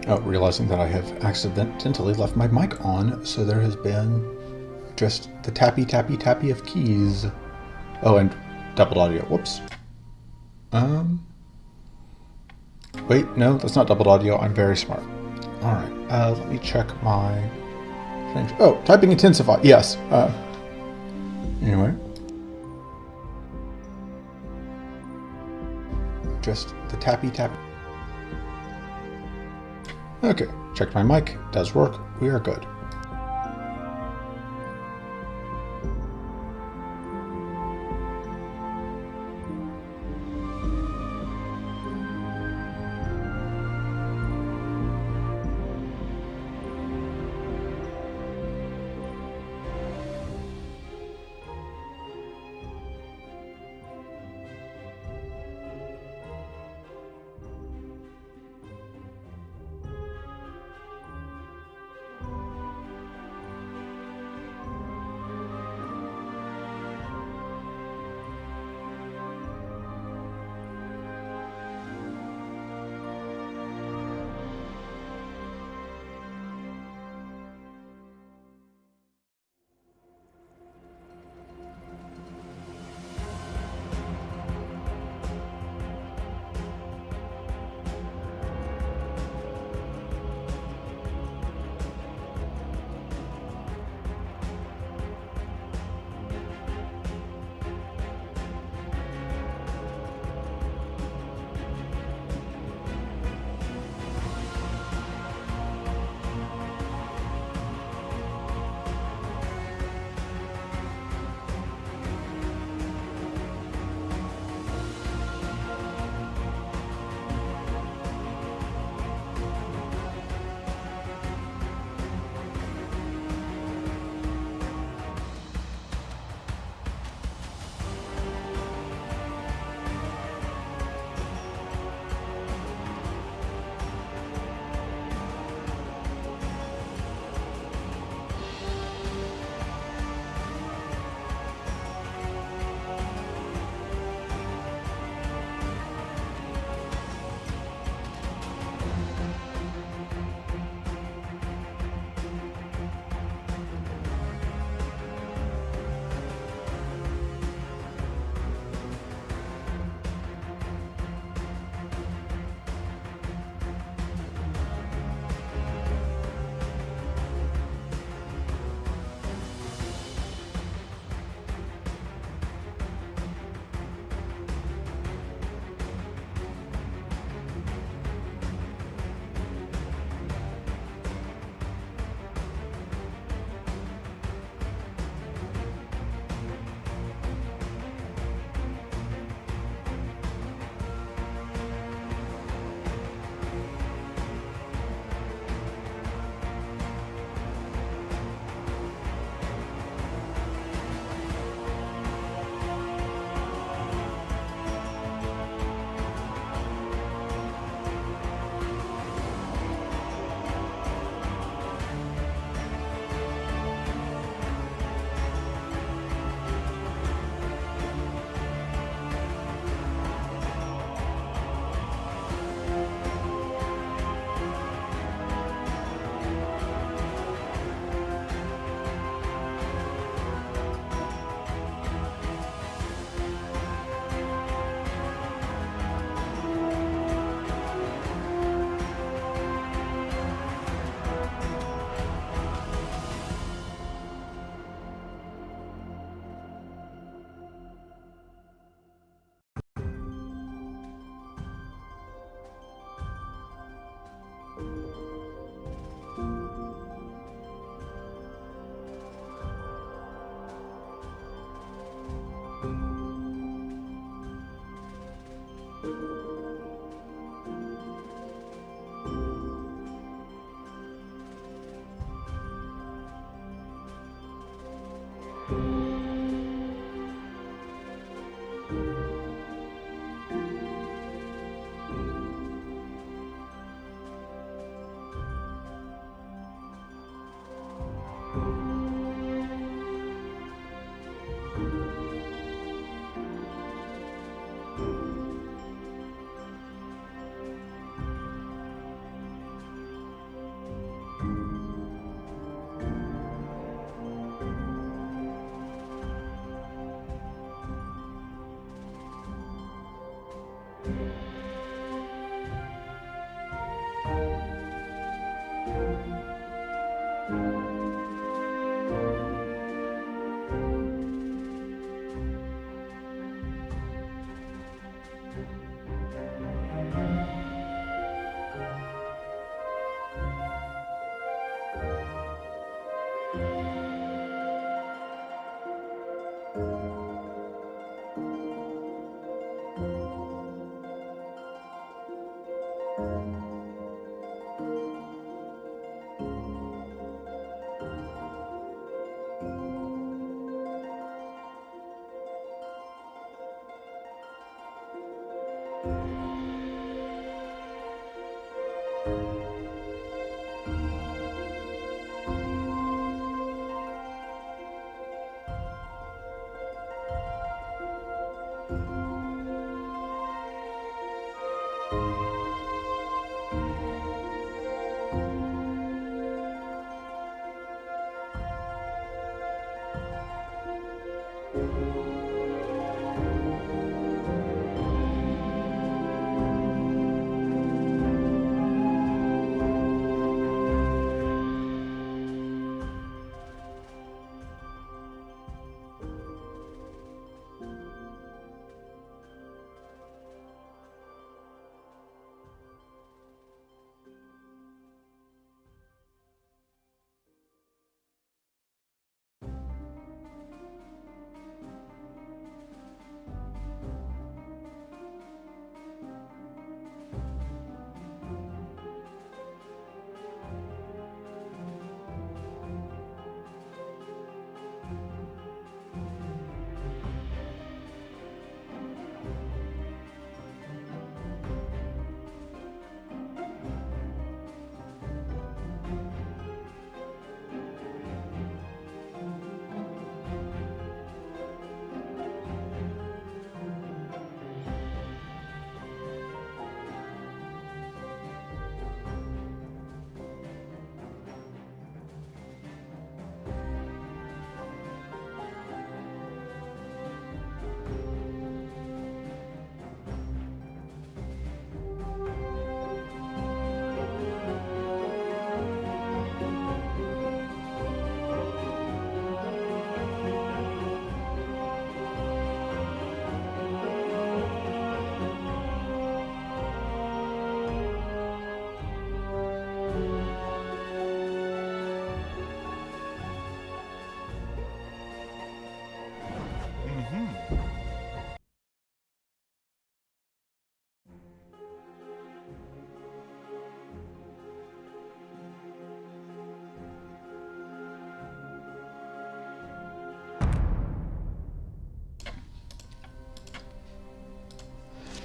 Oh, realizing that I have accidentally left my mic on, so there has been just the tappy, tappy, tappy of keys. Oh, and doubled audio. Whoops. Wait, no, that's not doubled audio. I'm very smart. All right, let me check my... Oh, typing intensify. Yes. Anyway. Just the tappy, tappy. Okay, checked my mic, does work, we are good.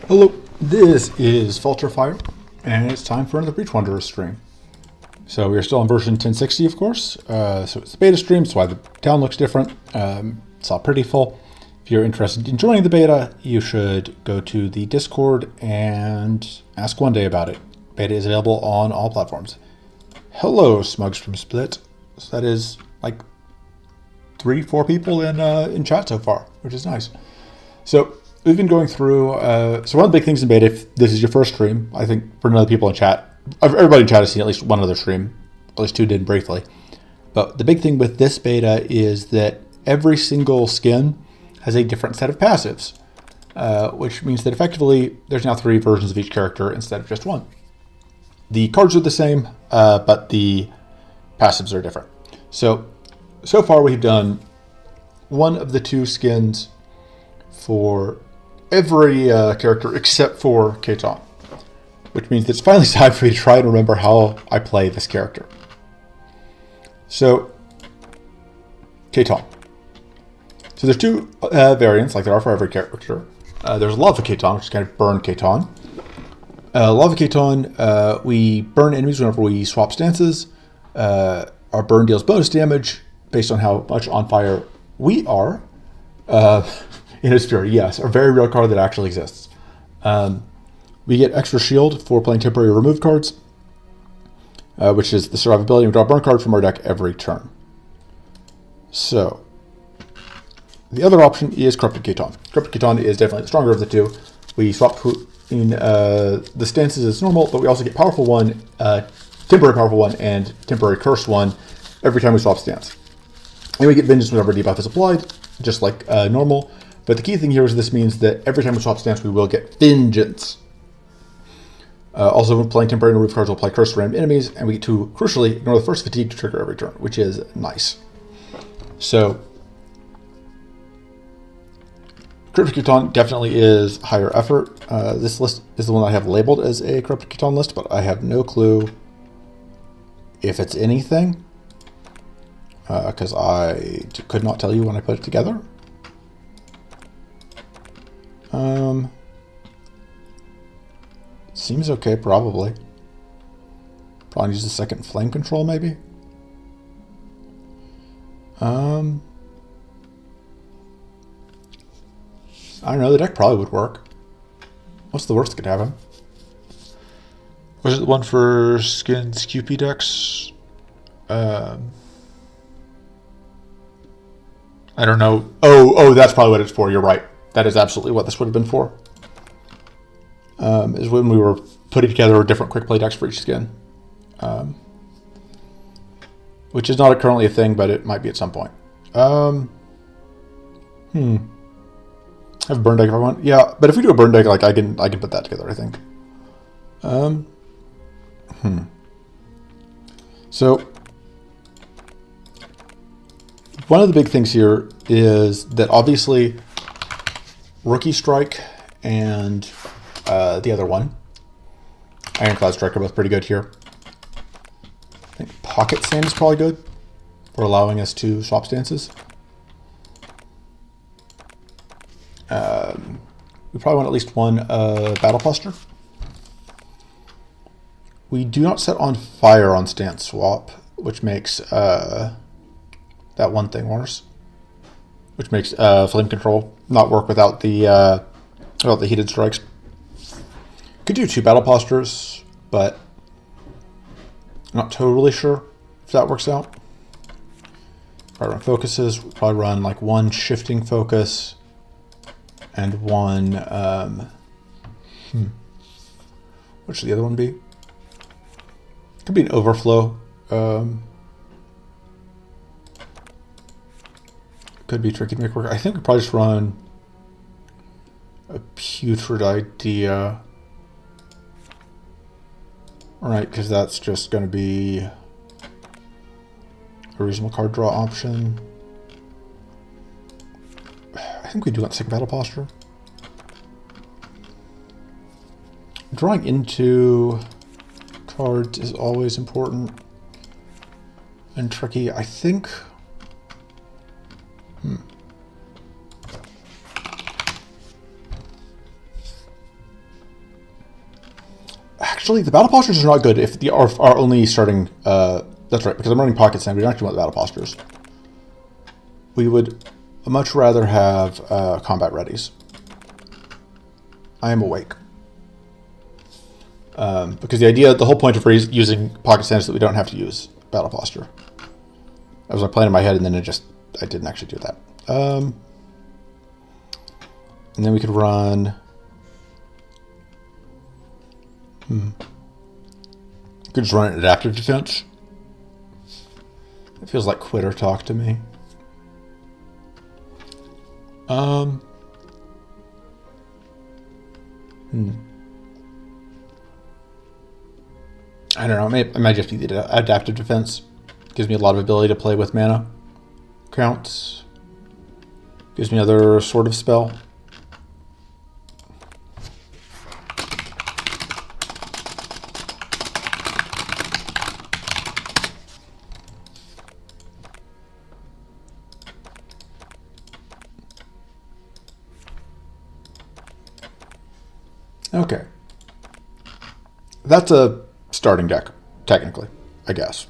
Hello, this is Fire, and it's time for another Breach Wanderer stream. So we are still on version 1060, of course. So it's the beta stream, that's why the town looks different. It's all pretty full. If you're interested in joining the beta, you should go to the Discord and ask one day about it. Beta is available on all platforms. Hello, Smugs from Split. So that is like 3-4 people in chat so far, which is nice. So we've been going through, so one of the big things in beta, if this is your first stream, I think for other people in chat, everybody in chat has seen at least one other stream, at least two did briefly. But the big thing with this beta is that every single skin has a different set of passives, which means that effectively there's now 3 versions of each character instead of just one. The cards are the same, but the passives are different. So far we've done one of the 2 skins for every character except for Caitan, which means that it's finally time for me to try and remember how I play this character. So, Caitan. So there's 2 variants, like there are for every character. There's Lava Caitan, which is kind of burn Caitan. Lava Caitan, we burn enemies whenever we swap stances. Our burn deals bonus damage based on how much on fire we are. In its fury, yes, a very real card that actually exists. We get extra shield for playing temporary remove cards, which is the survivability. We draw a burn card from our deck every turn. So, The other option is Corrupted Caitan. Corrupted Caitan is definitely the stronger of the two. We swap between the stances as normal, but we also get Powerful 1, Temporary Powerful 1, and Temporary Curse 1 every time we swap stance. And we get Vengeance whenever debuff is applied, just like normal. But the key thing here is this means that every time we swap stance, we will get Vengeance. Also, when playing Temporary and Remove cards, we'll apply Curse to random enemies, and we get to, crucially, ignore the first Fatigue to trigger every turn, which is nice. So, Corrupted Caitan definitely is higher effort. This list is the one I have labeled as a Corrupted Caitan list, but I have no clue if it's anything, because I could not tell you when I put it together. Seems okay, probably. Probably use the second flame control, maybe. I don't know, the deck probably would work. What's the worst that could happen? Was it the one for Skin's QP decks? I don't know. Oh, that's probably what it's for. You're right. That is absolutely what this would have been for. Is when we were putting together different quick play decks for each skin. Which is not currently a thing, but it might be at some point. I have a burn deck if I want. Yeah, but if we do a burn deck, like I can put that together, I think. So one of the big things here is that obviously Rookie Strike and the other one, Ironclad Strike, are both pretty good here. I think Pocket Sand is probably good for allowing us to swap stances. We probably want at least one Battle Buster. We do not set on fire on stance swap, which makes that one thing worse. Which makes flame control not work without the heated strikes. Could do 2 Battle Postures, but I'm not totally sure if that works out. Probably run focuses. We'll probably run like 1 shifting focus and 1. What should the other one be? Could be an overflow. Could be tricky to make work. I think we probably just run a Putrid Idea. Right, because that's just going to be a reasonable card draw option. I think we do want second Battle Posture. Drawing into cards is always important and tricky. I think... Actually, the Battle Postures are not good if they are only starting... that's right, because I'm running Pocket Sand. We don't actually want the Battle Postures. We would much rather have Combat Readies. I am awake. Because the whole point of using Pocket Sand is that we don't have to use Battle Posture. That was my plan in my head, and then I didn't actually do that. And then we could run... Could just run an Adaptive Defense. It feels like quitter talk to me. I don't know. It might just be the Adaptive Defense. Gives me a lot of ability to play with mana counts. Gives me another sort of spell. Okay. That's a starting deck, technically, I guess.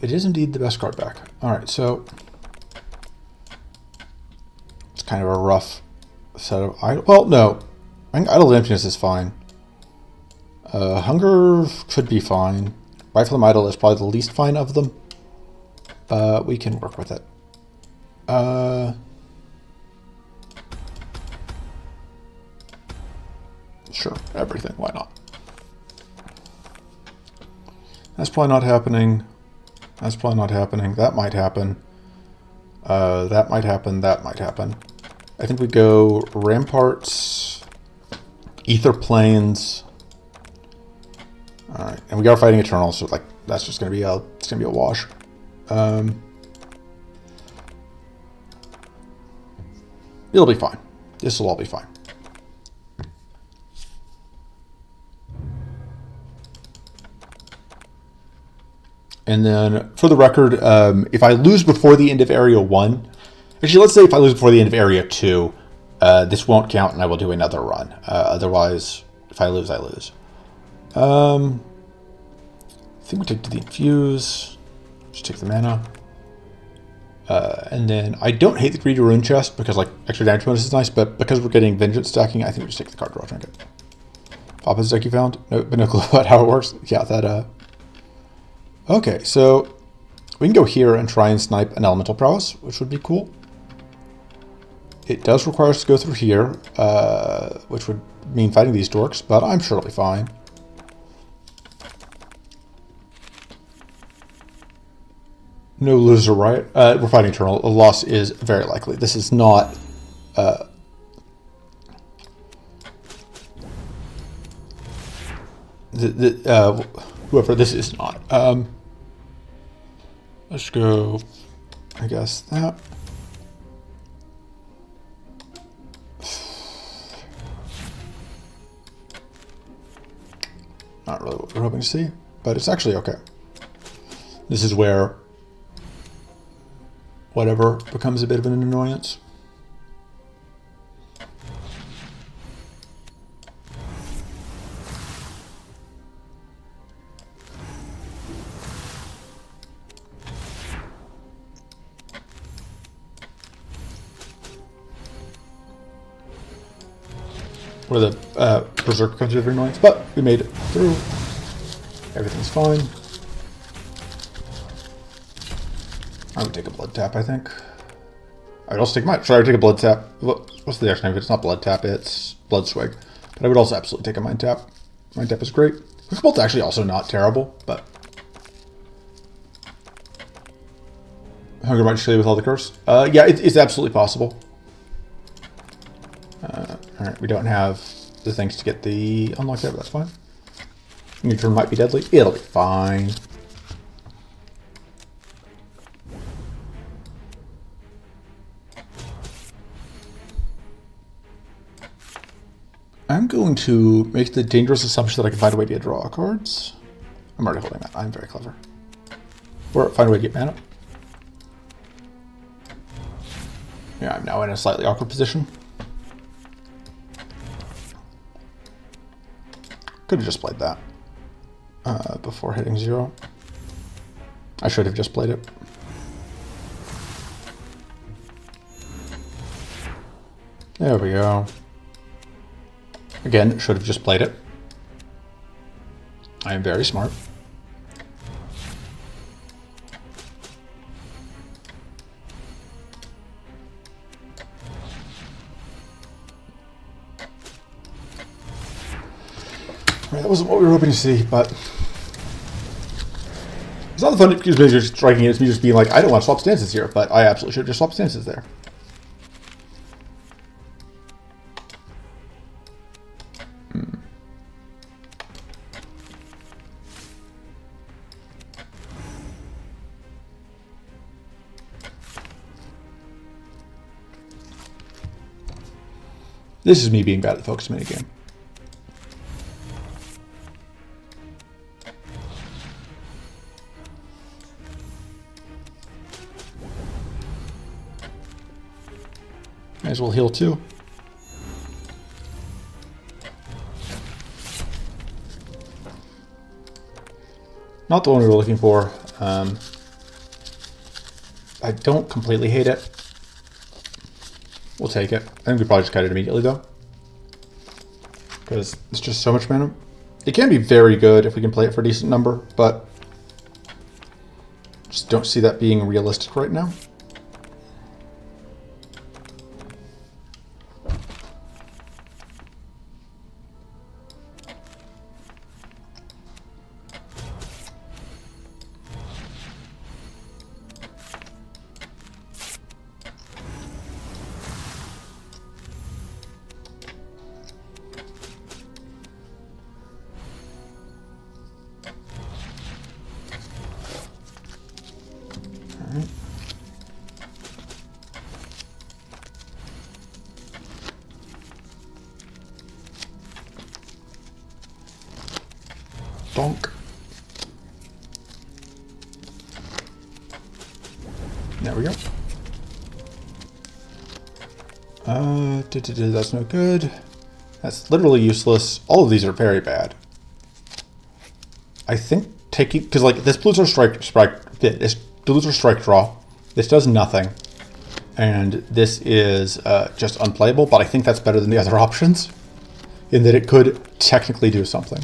It is indeed the best card back. Alright, so it's kind of a rough set of idle. Well, no. I think Idle Emptiness is fine. Hunger could be fine. Rifle Idle is probably the least fine of them. but we can work with it. Sure, everything, why not? That's probably not happening. That's probably not happening. That might happen. That might happen. That might happen. I think we go ramparts, ether planes. All right, and we are fighting Eternal, so like that's just gonna be a wash. It'll be fine. This will all be fine. And then, for the record, if I lose before the end of Area 1... Actually, let's say if I lose before the end of Area 2, this won't count and I will do another run. Otherwise, if I lose, I lose. I think we take to the Infuse. Just take the mana. And then, I don't hate the Greedy Rune Chest, because like extra damage bonus is nice, but because we're getting Vengeance stacking, I think we just take the Card Draw Trinket. Opposite deck you found? No, but no clue about how it works. Yeah, that... Okay, so we can go here and try and snipe an Elemental Prowess, which would be cool. It does require us to go through here, which would mean fighting these dorks, but I'm sure it'll be fine. No loser, right? We're fighting Eternal. A loss is very likely. This is not... whoever this is not. Let's go, I guess, that. Not really what we're hoping to see, but it's actually okay. This is where whatever becomes a bit of an annoyance. Where the Berserker comes with every annoyance, but we made it through. Everything's fine. I would take a blood tap, I think. I would also take my... Sorry, I would take a blood tap. What's the actual name? It's not blood tap, it's blood swig. But I would also absolutely take a mind tap. Mind tap is great. Quick bolt's actually also not terrible, but... Hunger might kill you with all the curse. Yeah, it's absolutely possible. Alright, we don't have the things to get the unlock there, but that's fine. Your turn might be deadly. It'll be fine. I'm going to make the dangerous assumption that I can find a way to draw cards. I'm already holding that. I'm very clever. Or find a way to get mana. Yeah, I'm now in a slightly awkward position. Could have just played that before hitting 0. I should have just played it. There we go. Again, should have just played it. I am very smart. That wasn't what we were hoping to see, but it's not the fun because you're striking it. It's me just being like, I don't want to swap stances here, but I absolutely should have just swapped stances there. This is me being bad at the focus minigame. Might as well heal too. Not the one we were looking for. I don't completely hate it. We'll take it. I think we probably just cut it immediately though, because it's just so much mana. It can be very good if we can play it for a decent number, but just just don't see that being realistic right now. Donk. There we go. That's no good. That's literally useless. All of these are very bad. I think taking, because like this blues are this blues are strike draw. This does nothing, and this is just unplayable. But I think that's better than the other options, in that it could technically do something.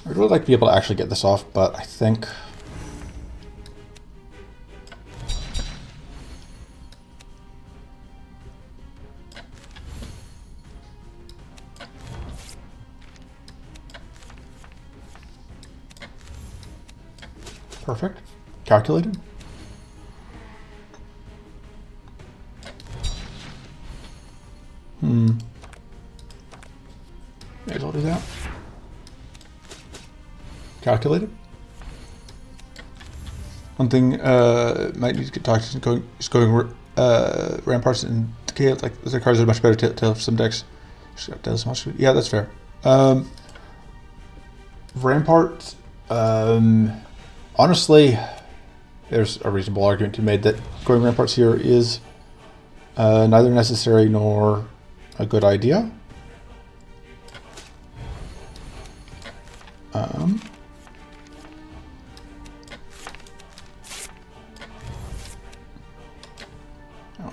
I'd really like to be able to actually get this off, but I think... Perfect. Calculated. May as well do that. Calculated. One thing might need to get talked to going ramparts and decay. Like the cards are much better to some decks. Yeah, that's fair. Rampart. Honestly, there's a reasonable argument to be made that going ramparts here is neither necessary nor a good idea.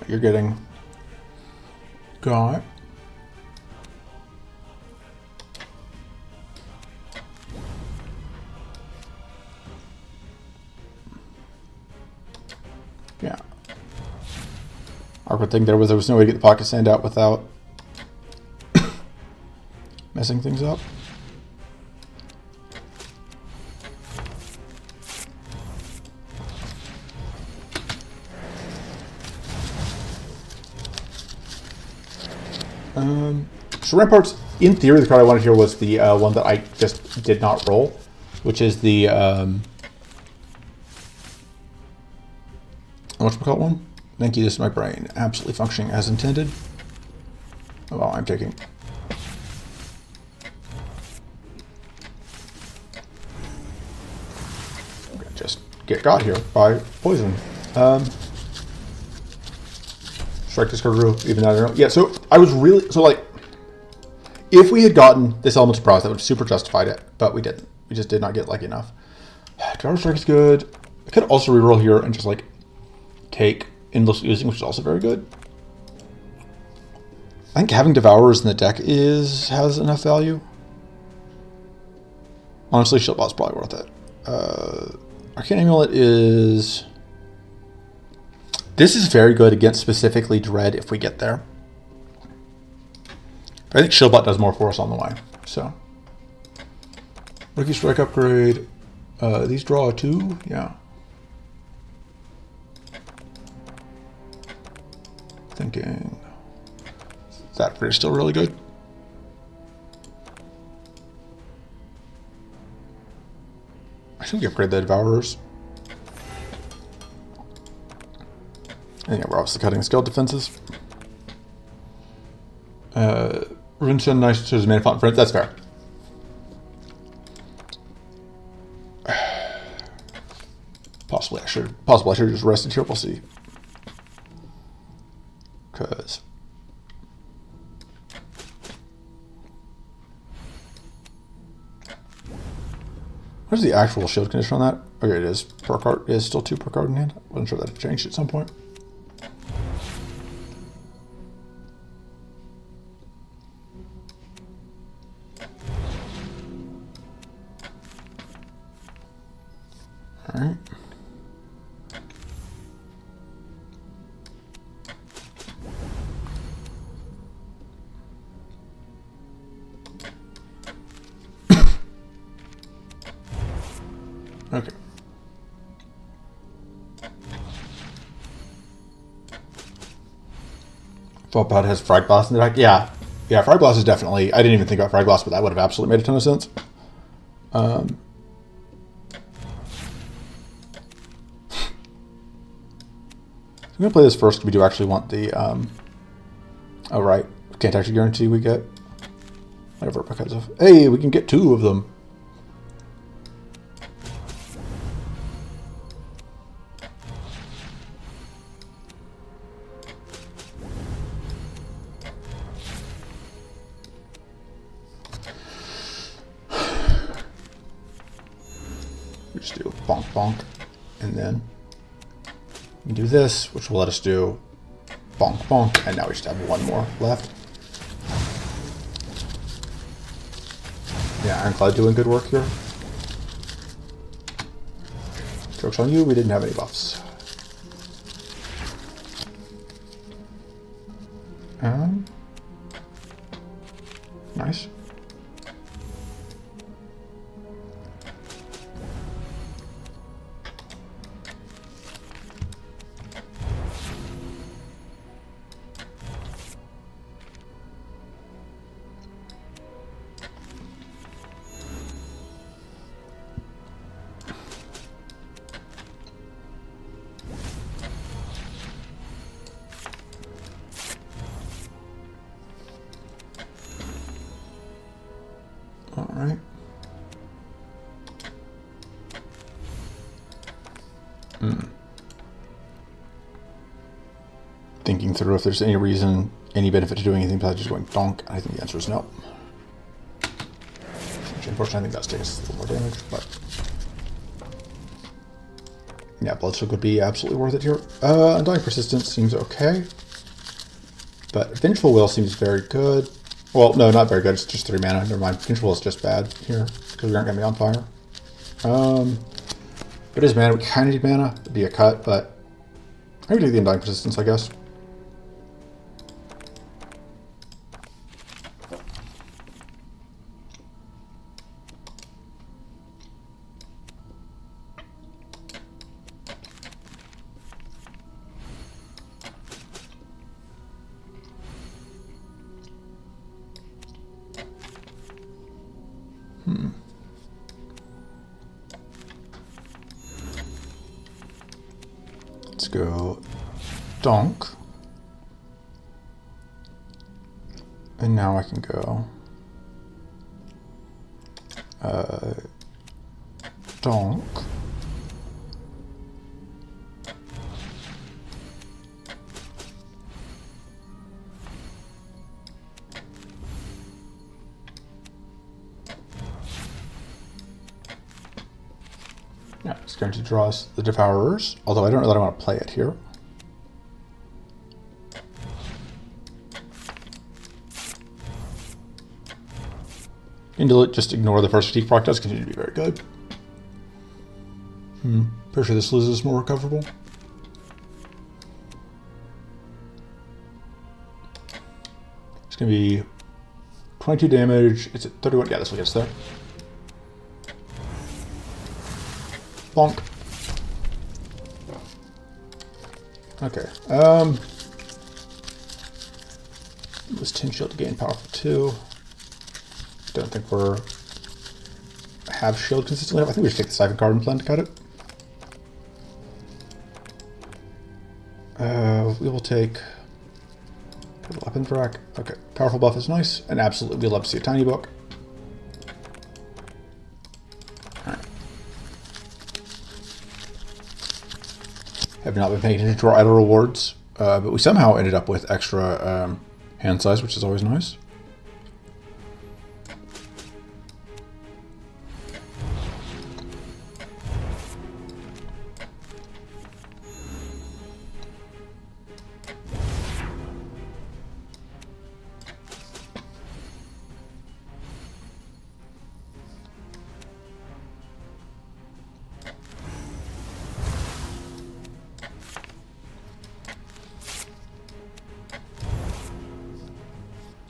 You're getting got. Yeah. Awkward thing there was no way to get the pocket sand out without messing things up. So ramparts, in theory, the card I wanted here was the one that I just did not roll, which is the whatchamacallit one? Thank you, this is my brain. Absolutely functioning as intended. Oh, well, I'm taking. Just get got here by poison. Strike this card real, even though I don't know. Yeah, so I was really, so like, if we had gotten this element of surprise, that would have super justified it, but we didn't. We just did not get lucky enough. Devour Strike is good. I could also reroll here and just like take Endless Oozing, which is also very good. I think having Devourers in the deck has enough value. Honestly, Shieldbot's probably worth it. Arcane Amulet is... This is very good against specifically Dread if we get there. I think Shieldbot does more for us on the way. So, Rookie Strike upgrade. These draw 2, yeah. Thinking that upgrade is still really good. I think we upgrade the Devourers. And yeah, we're obviously cutting skill defenses. Runestone, nice to his mana font friends. That's fair. Possibly I should have just rested here. We'll see. Because What is the actual shield condition on that? Okay, it is. Per card is still 2 per card in hand. Wasn't sure that had changed at some point. Alright. Okay. Fallout has Frag Blast in the deck. Yeah. Yeah, Frag Blast is definitely... I didn't even think about Frag Blast, but that would have absolutely made a ton of sense. I'm going to play this first because we do actually want the... oh, right. Can't actually guarantee we get... whatever because of... Hey, we can get 2 of them. We just do bonk bonk, and then we do this, which will let us do bonk bonk, and now we just have 1 more left. Yeah, Ironclad doing good work here. Joke's on you, we didn't have any buffs. Nice. All right. Thinking through if there's any reason, any benefit to doing anything besides just going donk. I think the answer is no. Which unfortunately I think that's taking us a little more damage, but yeah, Bloodstock would be absolutely worth it here. Undying Persistence seems okay, but Vengeful Will seems very good. Well, no, not very good. It's just 3 mana. Never mind. Vengeful is just bad here because we aren't going to be on fire. It is mana. We kind of need mana. It'd be a cut, but I would take the Undying Persistence, I guess. Let's go donk. And now I can go donk. Yeah, it's going to draw us the Devourers, although I don't know that I want to play it here. Indolent, just ignore the first fatigue proc, does continue to be very good. Pretty sure this loses more recoverable. It's going to be 22 damage. It's at 31. Yeah, this will get us there. Bonk. Okay. It was 10 shield to gain powerful 2. Don't think we're have shield consistently. I think we should take the Siphon card and plan to cut it. We will take weapons rack. Okay, powerful buff is nice, and absolutely we'd love to see a tiny book. Have not been paying attention to our idle rewards, but we somehow ended up with extra hand size, which is always nice.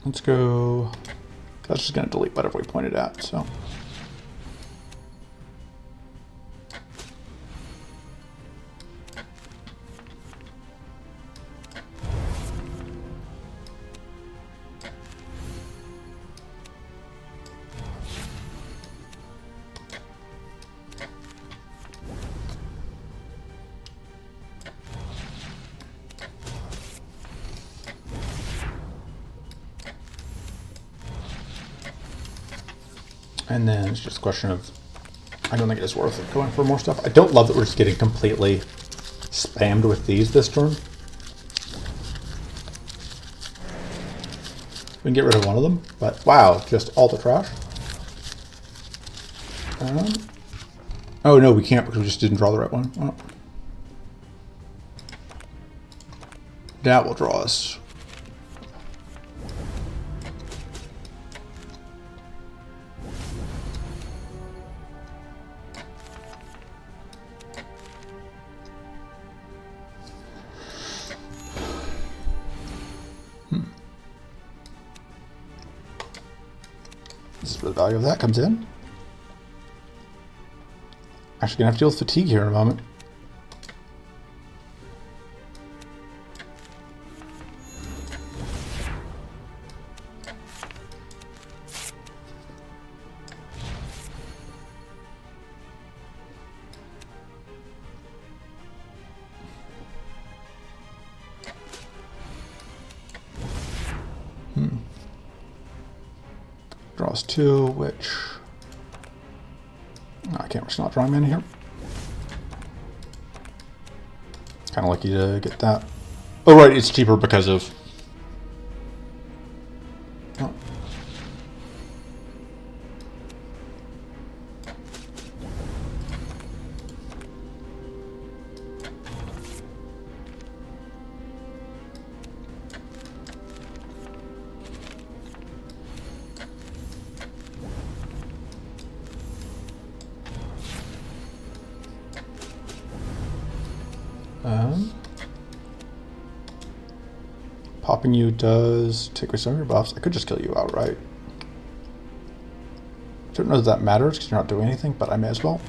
Let's go. That's just going to delete whatever we pointed at. So. And then it's just a question of, I don't think it's worth it going for more stuff. I don't love that we're just getting completely spammed with these this turn. We can get rid of one of them, but wow, just all the trash. Oh no, we can't because we just didn't draw the right one. Oh. That will draw us. This is where the value of that comes in. Actually gonna have to deal with fatigue here in a moment. Draws 2, which I can't risk not drawing mana here. Kind of lucky to get that. Oh right, it's cheaper because of. Oh. Popping you does take away some of your buffs. I could just kill you outright. Don't know if that matters because you're not doing anything, but I may as well.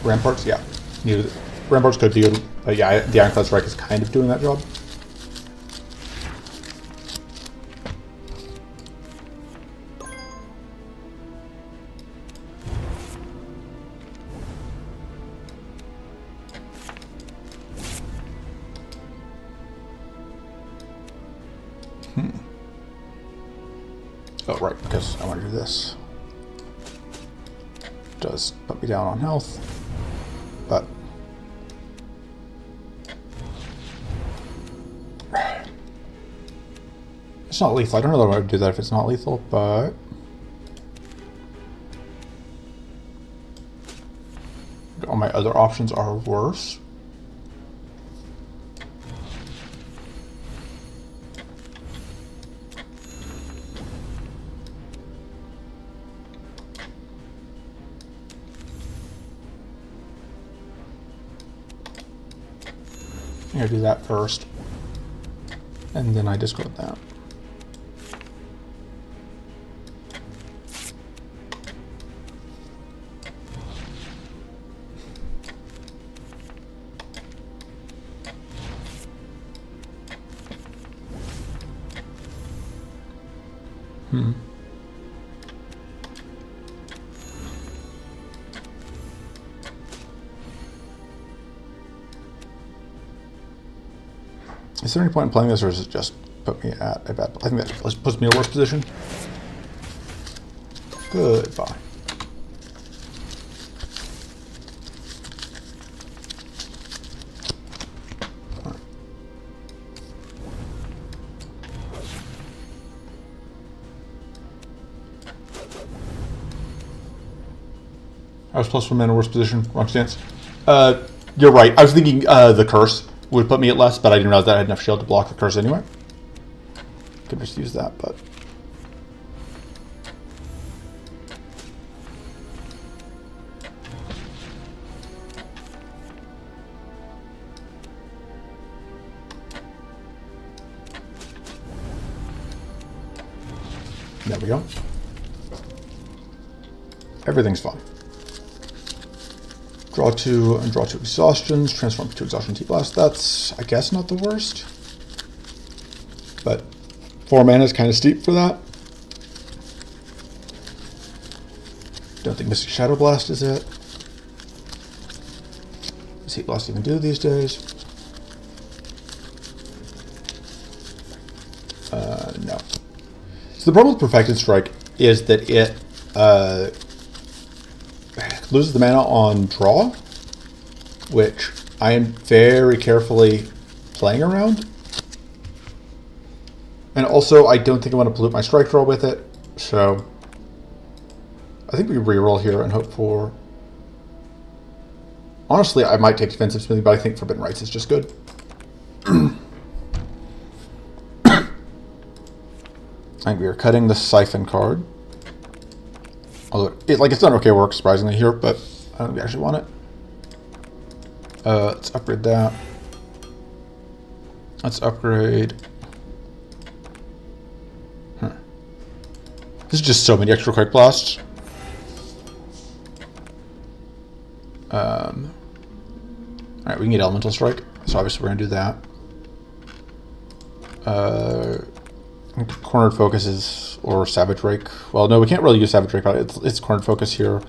Ramparts, yeah. Ramparts could do, but yeah, the Ironclad Strike is kind of doing that job. Oh, right, because I want to do this. Does put me down on health, but it's not lethal. I don't know why I would do that if it's not lethal, but all my other options are worse. I'm gonna do that first, and then I discard that. Is there any point in playing this, or does it just put me at a bad... I think that puts me in a worse position. Goodbye. All right. I was +1 in a worse position. Wrong stance. You're right. I was thinking the curse would put me at less, but I didn't realize that I had enough shield to block the curse anyway. Could just use that, but... There we go. Everything's fine. Draw two and draw two exhaustions, transform to exhaustion T-Blast. That's, I guess, not the worst. But 4 mana is kind of steep for that. Don't think Mystic Shadow Blast is it. Does Heat Blast even do these days? No. So the problem with Perfected Strike is that it loses the mana on draw, which I am very carefully playing around. And also, I don't think I want to pollute my strike draw with it, so I think we reroll here and hope for... Honestly, I might take Defensive Smithing, but I think Forbidden Rites is just good. I think we are cutting the Siphon card. Although, it's done okay work, surprisingly, here, but I don't think we actually want it. Let's upgrade that. Let's upgrade... This is just so many extra Quick Blasts. Alright, we can get Elemental Strike, so obviously we're going to do that. Cornered Focus is, or Savage Rake. Well, no, we can't really use Savage Rake, but it's Cornered Focus here.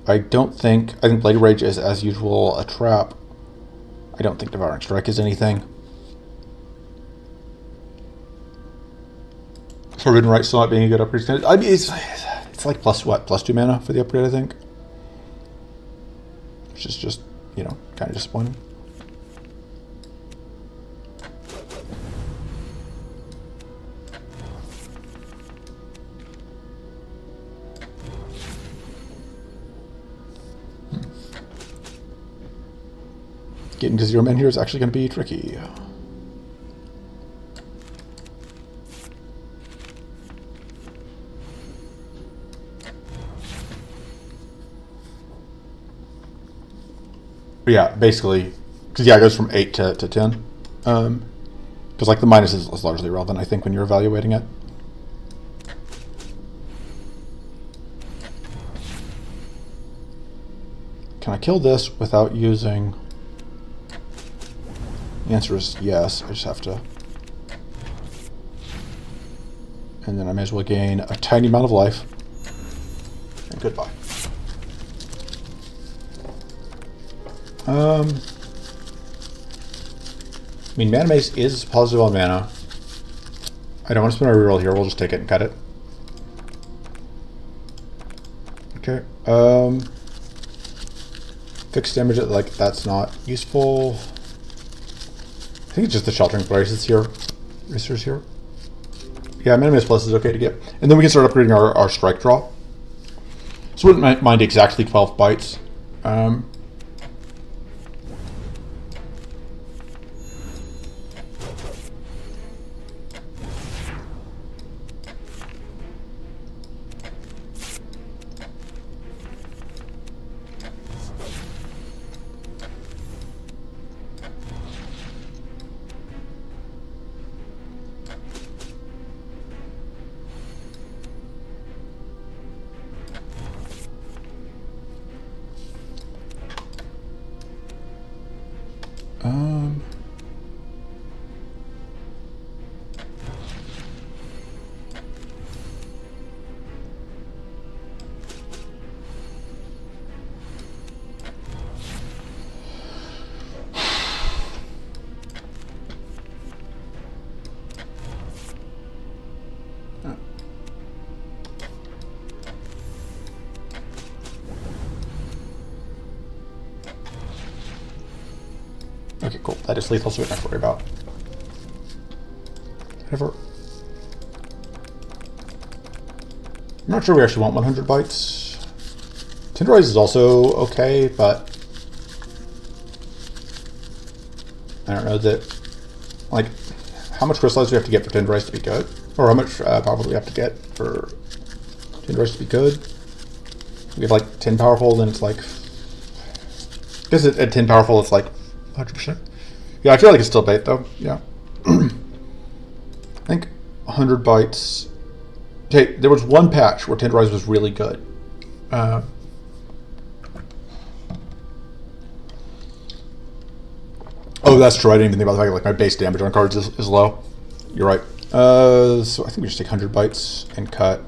I think Blade Rage is, as usual, a trap. I don't think Devouring Strike is anything. Forbidden Rite still not being a good upgrade. I mean, it's like plus 2 mana for the upgrade, I think. Which is just, kind of disappointing. Getting to 0 men here is actually going to be tricky. But yeah, basically, because it goes from 8 to 10. Because the minus is largely irrelevant, I think, when you're evaluating it. Can I kill this without using... The answer is yes. I just have to... And then I may as well gain a tiny amount of life. And goodbye. I mean, Mana Mace is positive on mana. I don't want to spend my reroll here. We'll just take it and cut it. Okay. Fixed damage, that's not useful. I think it's just the Sheltering Braces here. Bracers here. Yeah, Mana Mace Plus is okay to get. And then we can start upgrading our strike draw. So I wouldn't mind exactly 12 bites. Okay, cool. That is lethal, so we don't have to worry about. Whatever. I'm not sure we actually want 100 bites. Tenderize is also okay, but I don't know that, how much crystallize do we have to get for Tenderize to be good? Or how much powerful do we have to get for Tenderize to be good? We have 10 powerful, then it's I guess at 10 powerful it's 100%. Yeah, I feel like it's still bait though. Yeah. I think 100 bites Hey, there was one patch where Tenderize was really good. Oh, that's true. I didn't even think about the fact that like my base damage on cards is low. You're right. So I think we just take 100 bites and cut.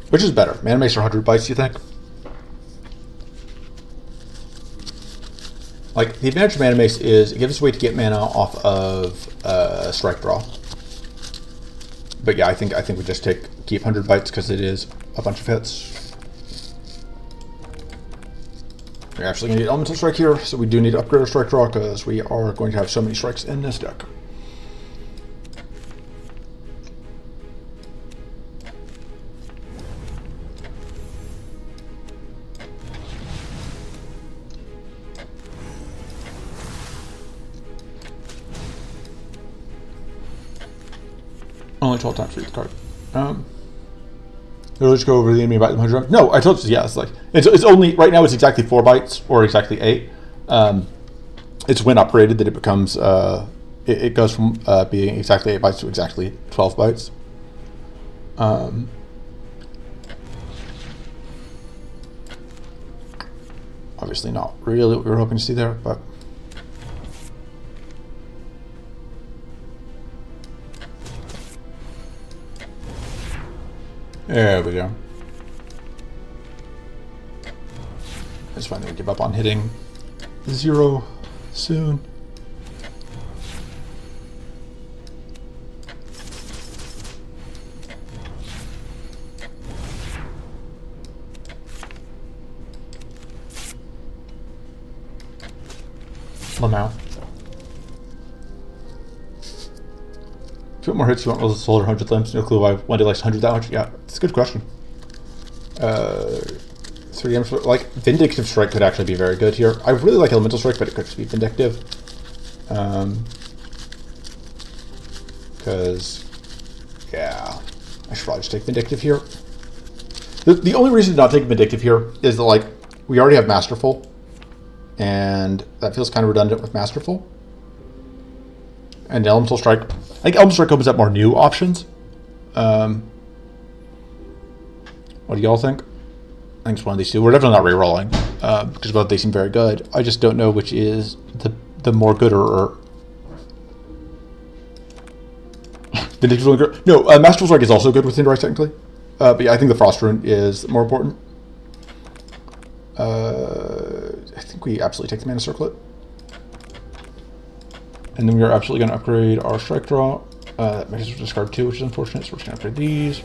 Which is better? Mana Mace or 100 bites, do you think? Like, the advantage of Mana Mace is it gives us a way to get mana off of Strike Draw. But yeah, I think we just keep 100 bites because it is a bunch of hits. We're actually going to need Elemental Strike here, so we do need to upgrade our Strike Draw because we are going to have so many strikes in this deck. Only 12 times for each card. Let's just go over the enemy bite them 100. No, I told you, yeah, it's like, it's only, right now it's exactly 4 bites, or exactly 8. It's when upgraded that it becomes, it goes from being exactly 8 bites to exactly 12 bites. Obviously not really what we were hoping to see there, but... There we go. I just finally give up on hitting 0 soon. Lamau. If you want more hits, you want those solar 100 limbs. No clue why one day likes 100 that much. Yeah, it's a good question. 3 damage. Like, Vindictive Strike could actually be very good here. I really like Elemental Strike, but it could just be Vindictive. Because, yeah, I should probably just take Vindictive here. The only reason to not take Vindictive here is that, like, we already have Masterful. And that feels kind of redundant with Masterful. And Elemental Strike. I think Elemental Strike opens up more new options. What do y'all think? I think it's one of these two. We're definitely not re-rolling, because both they seem very good. I just don't know which is the more gooder. Vindictive really good. No, Masterful Strike is also good with Tenderize technically. But yeah, I think the Frost Rune is more important. I think we absolutely take the Mana Circlet. And then we are absolutely going to upgrade our Strike Draw. That makes us discard 2, which is unfortunate, so we're just going to upgrade these.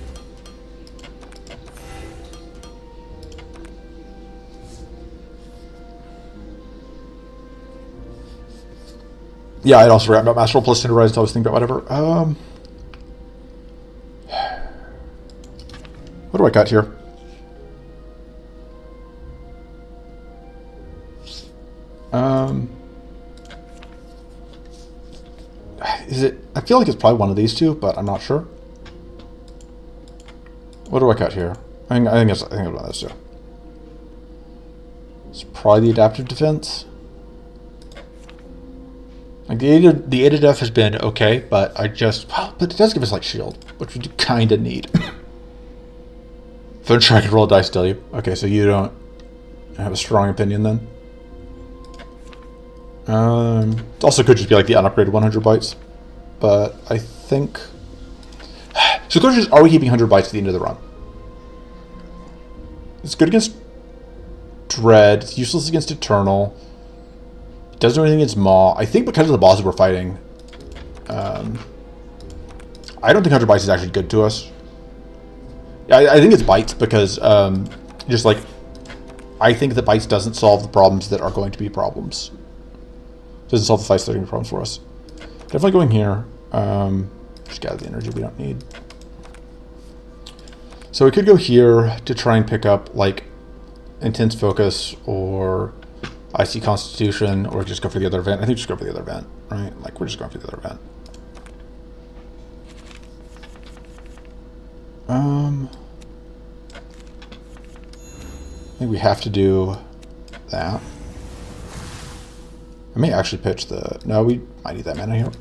Yeah, I'd also forgot about Masterful plus Tenderize until I was thinking about whatever. What do I got here? Is it? I feel like it's probably one of these two, but I'm not sure. What do I cut here? I think it's one of those two. It's probably the Adaptive Defense. Like the Aided Def has been okay, but but it does give us like shield, which we do kind of need. Then try to roll a dice, tell you. Okay, so you don't have a strong opinion then. It also could just be like the unupgraded 100 bites, but I think. So the question is, are we keeping 100 bites at the end of the run? It's good against Dread. It's useless against Eternal. It doesn't do anything against Maw. I think because of the bosses we're fighting, I don't think 100 bites is actually good to us. Yeah, I think it's bites because just like I think that bites doesn't solve the problems that are going to be problems. Doesn't solve the fights that are going to be problems for us. Definitely going here. Just gather the energy we don't need. So we could go here to try and pick up like Intense Focus or Icy Constitution, or just go for the other event. I think just go for the other event, right? Like we're just going for the other event. I think we have to do that. I may actually pitch the... No, we might need that mana here.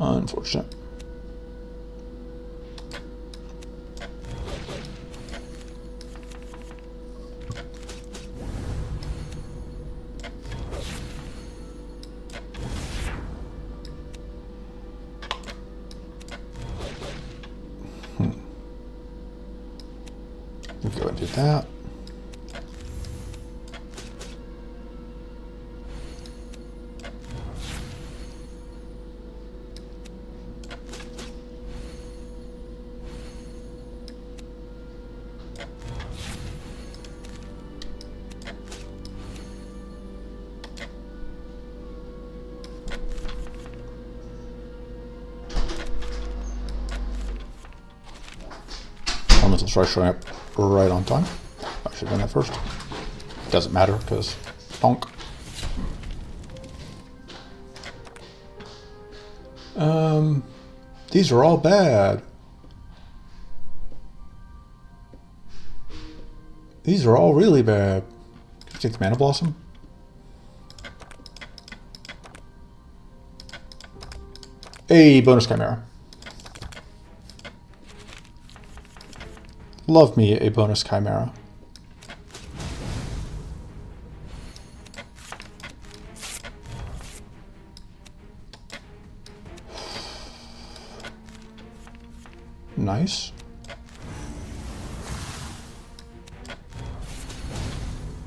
Unfortunate. We'll go and do that. Elemental Strike showing up right on time. I should have done that first. Doesn't matter because donk. These are all bad. These are all really bad. Can I take the Mana Blossom? A bonus Chimera. Love me a bonus Chimera. Nice.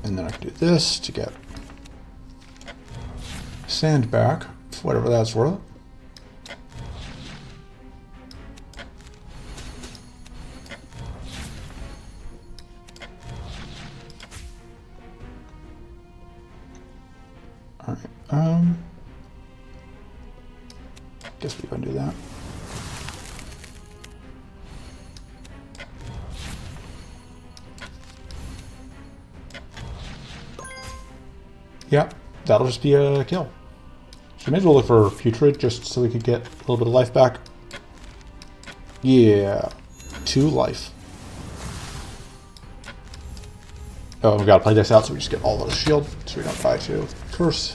And then I can do this to get sand back, whatever that's worth. Alright, guess we can do that. Yeah, that'll just be a kill. So we may as well look for Putrid just so we could get a little bit of life back. Yeah, 2 life. Oh, we gotta play this out so we just get all of the shield so we don't die to curse.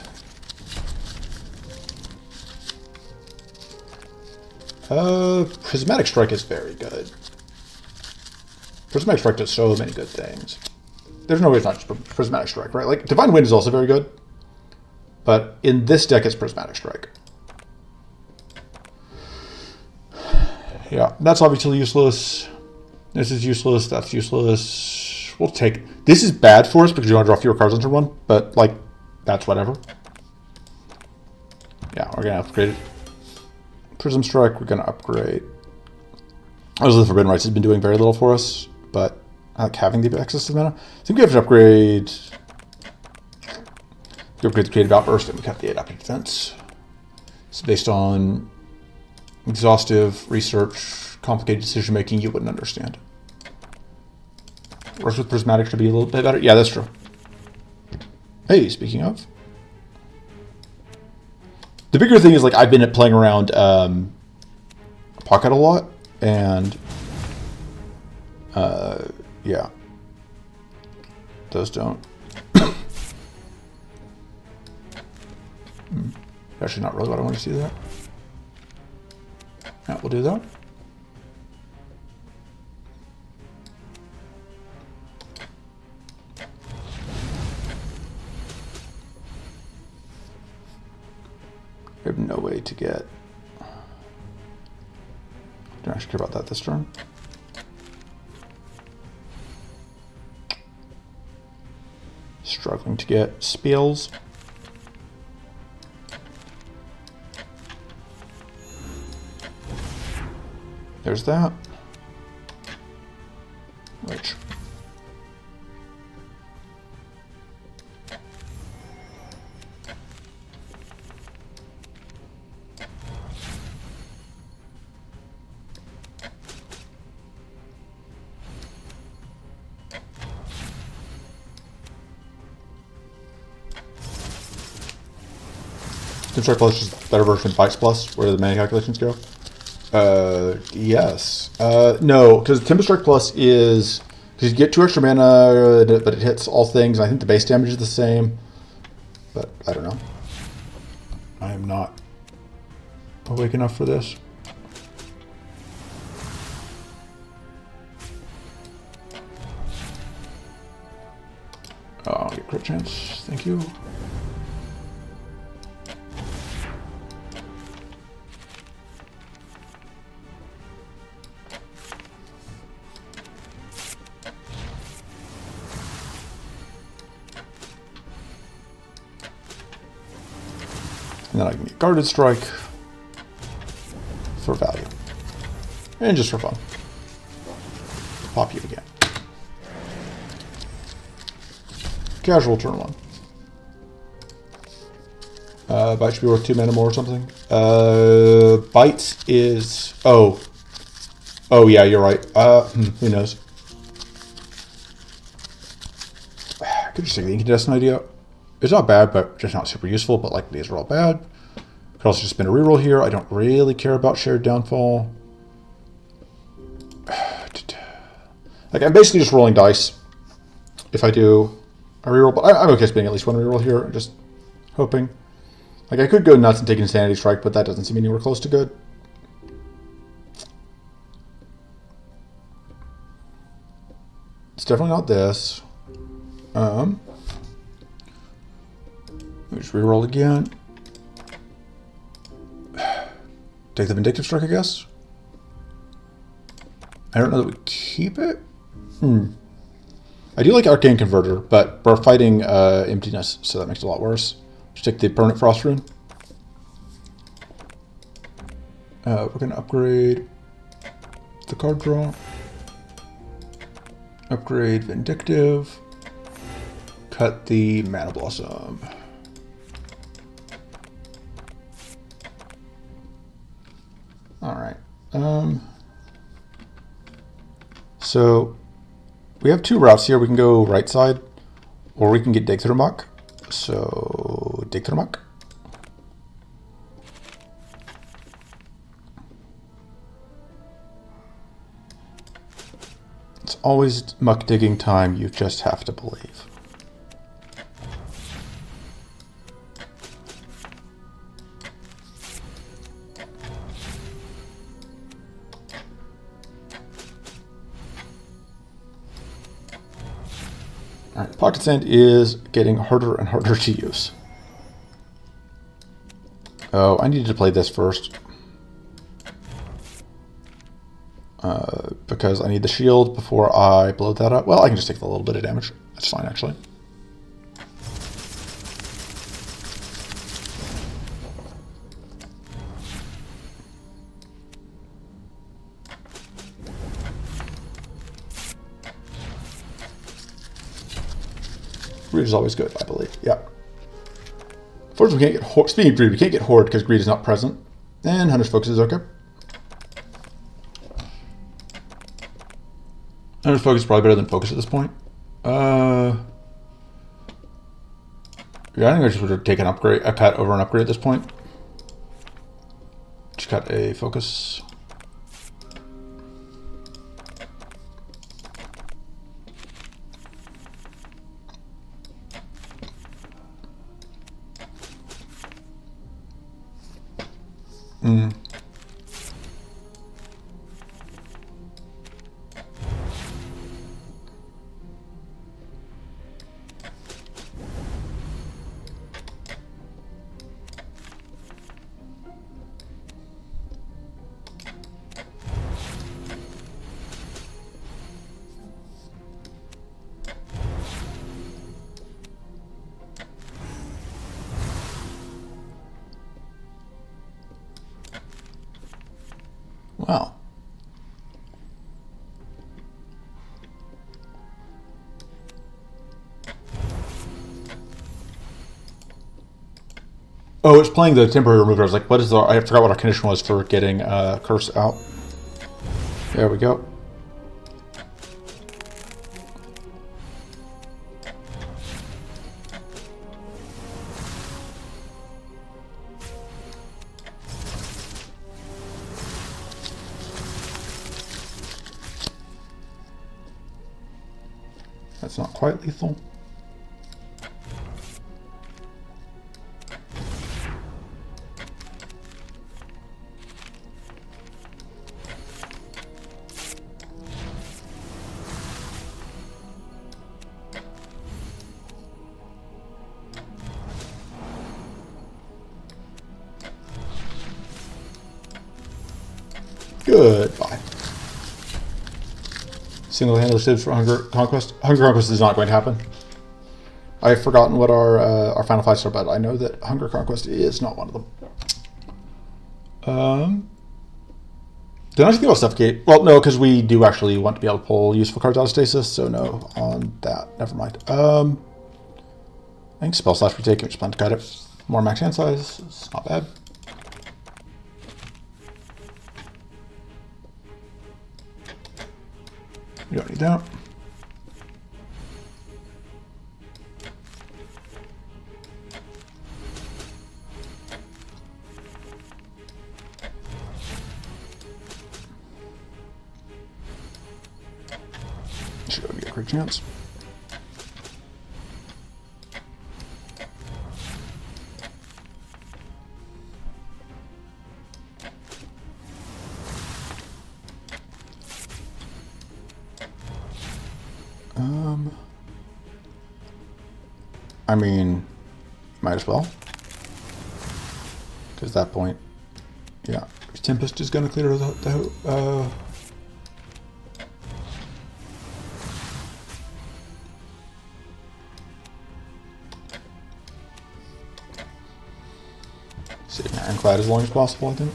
Prismatic Strike is very good. Prismatic Strike does so many good things. There's no reason not just Prismatic Strike, right? Like, Divine Wind is also very good. But in this deck, it's Prismatic Strike. Yeah, that's obviously useless. This is useless, that's useless. We'll take... This is bad for us because you want to draw fewer cards on turn 1, but, like, that's whatever. Yeah, we're going to upgrade it. Prism Strike, we're going to upgrade. Obviously, the Forbidden Rites has been doing very little for us, but I like having the access to mana. I think we have to upgrade... We upgrade the Creative Outburst, and we cut the Adaptive Defense. It's based on exhaustive research, complicated decision-making you wouldn't understand. Works with Prismatic to be a little bit better. Yeah, that's true. Hey, speaking of... The bigger thing is, like, I've been playing around Pocket a lot, and yeah, those don't. Actually, not really what I want to see there. Yeah, we'll do that. We have no way to get... Don't actually care about that this turn. Struggling to get spells. There's that. Which... Strike Plus is a better version of Bites Plus, where the mana calculations go. Yes. No, because Timber Strike Plus is... Because you get 2 extra mana, but it hits all things. I think the base damage is the same. But, I don't know. I am not awake enough for this. Oh, I'll get crit chance. Thank you. And then I can get guarded strike for value. And just for fun. Pop you again. Casual turn 1. Bite should be worth 2 mana more or something. Bite is... Oh. Oh yeah, you're right. Who knows? I could just take the incandescent idea. It's not bad, but just not super useful, but like these are all bad. Could also just spin a reroll here. I don't really care about shared downfall. Like I'm basically just rolling dice if I do a reroll, but I'm okay spinning at least one reroll here. I'm just hoping. Like I could go nuts and take an Insanity Strike, but that doesn't seem anywhere close to good. It's definitely not this. Let me just reroll again. Take the Vindictive Strike, I guess. I don't know that we keep it. I do like Arcane Converter, but we're fighting emptiness, so that makes it a lot worse. Just take the permanent Frost Rune. We're going to upgrade the card draw. Upgrade Vindictive. Cut the Mana Blossom. Alright. So we have 2 routes here. We can go right side, or we can get Dig Through Muck. So Dig Through Muck. It's always muck digging time. You just have to believe. Alright, Pocket Sand is getting harder and harder to use. Oh, I needed to play this first. Because I need the shield before I blow that up. Well, I can just take a little bit of damage. That's fine, actually. Greed is always good, I believe. Yeah. Unfortunately, we can't get Horde. Speaking of Greed, we can't get Horde because Greed is not present. And Hunter's Focus is okay. Hunter's Focus is probably better than Focus at this point. Yeah, I think I just would have taken a cut over an upgrade at this point. Just cut a Focus. Wow. Oh, it's playing the temporary remover. I was like, what is the... I forgot what our condition was for getting Curse out. There we go. That's not quite lethal. Goodbye. Single-handed saves for Hunger Conquest. Hunger Conquest is not going to happen. I've forgotten what our final fights are, but I know that Hunger Conquest is not one of them. Did I think about Suffocate? Well, no, because we do actually want to be able to pull useful cards out of stasis, so no on that. Never mind. I think Spell Slash we take and just plan to cut it. More max hand size. It's not bad. We don't need that. Should be a great chance. I mean, might as well. Because at that point, yeah, Tempest is going to clear the save Ironclad as long as possible, I think.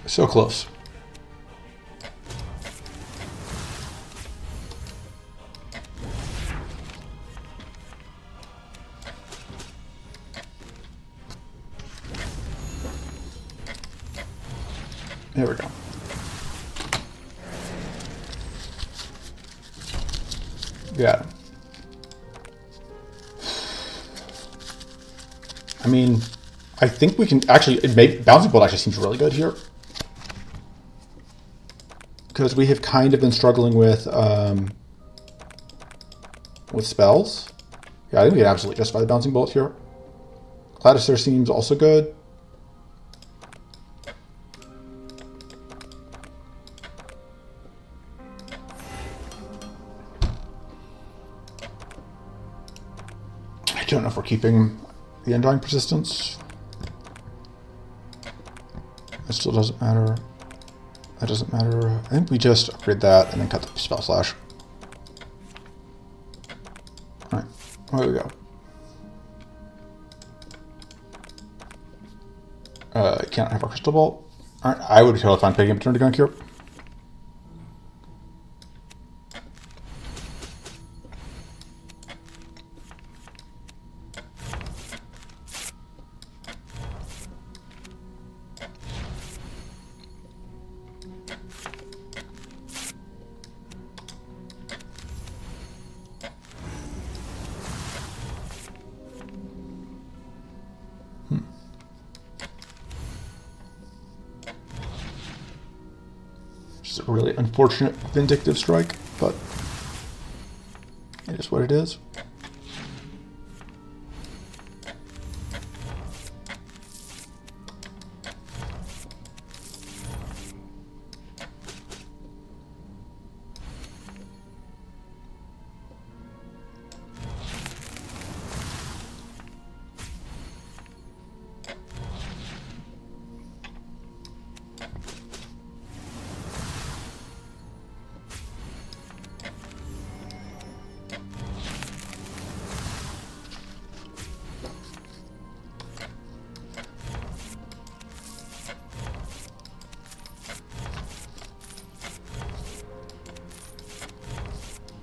So close. There we go. Yeah. I mean, I think we can actually, Bouncing Bolt actually seems really good here. Because we have kind of been struggling with spells. Yeah, I think we can absolutely justify the Bouncing Bolt here. Gladister seems also good. I don't know if we're keeping the Undying Persistence. It still doesn't matter. That doesn't matter. I think we just upgrade that and then cut the Spell Slash. Alright, there we go. Can't have our Crystal Bolt. Alright, I would be totally fine picking up a turn to Gunk here. Just a really unfortunate Vindictive Strike, but it is what it is.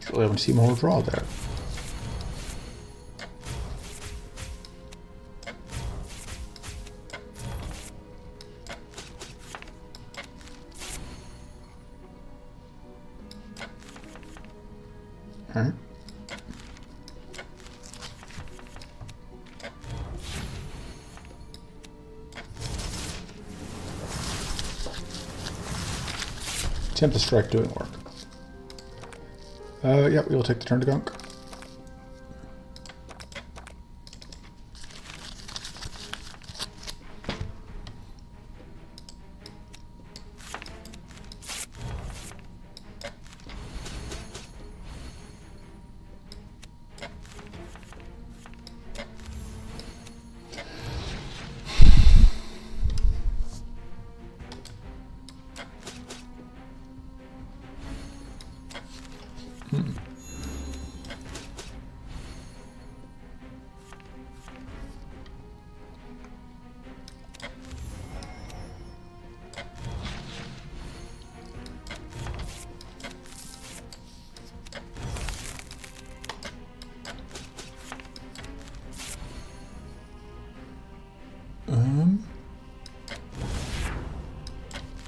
Really haven't seen more draw there. All right. Tempest Strike doing work. Yeah, we will take the turn to Gunk.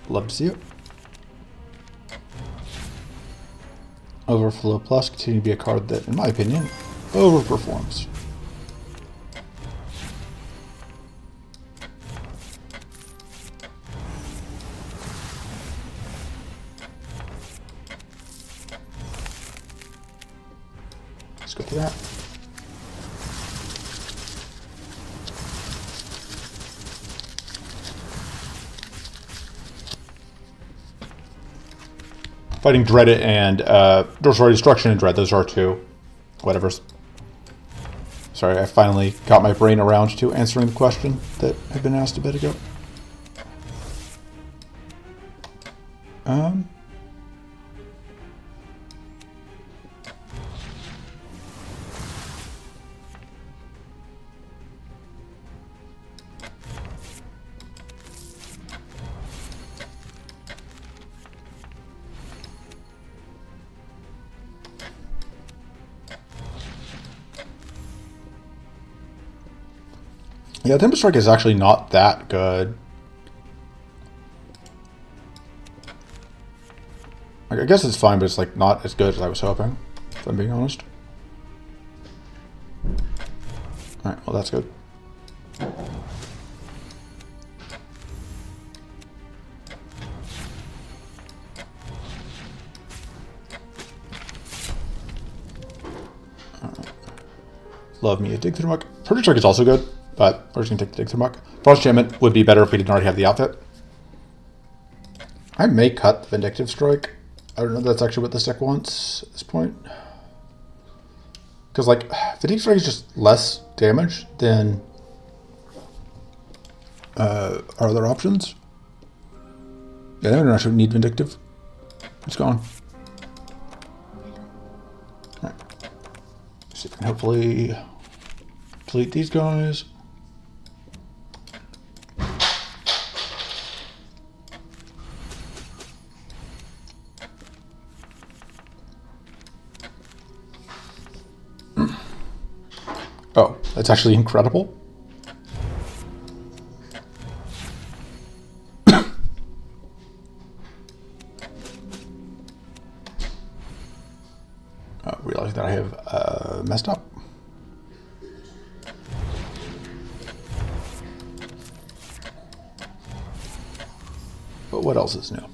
Love to see it. Overflow Plus continue to be a card that, in my opinion, overperforms. Let's go through that. Fighting Dread It and sorry, Destruction and Dread, those are two. Whatever's. Sorry, I finally got my brain around to answering the question that had been asked a bit ago. Yeah, Temper Strike is actually not that good. Like, I guess it's fine, but it's like not as good as I was hoping, if I'm being honest. Alright, well that's good. Love me a Dig Through the Muck. Purge Strike is also good, but we're just going to take the Dig Through the Muck. Frost Enchantment would be better if we didn't already have the outfit. I may cut the Vindictive Strike. I don't know if that's actually what this deck wants at this point. Because, like, Vindictive Strike is just less damage than our other options. Yeah, I don't actually need Vindictive. It's gone. Alright. So we can hopefully delete these guys. Oh, that's actually incredible. Realizing that I have messed up. But what else is new?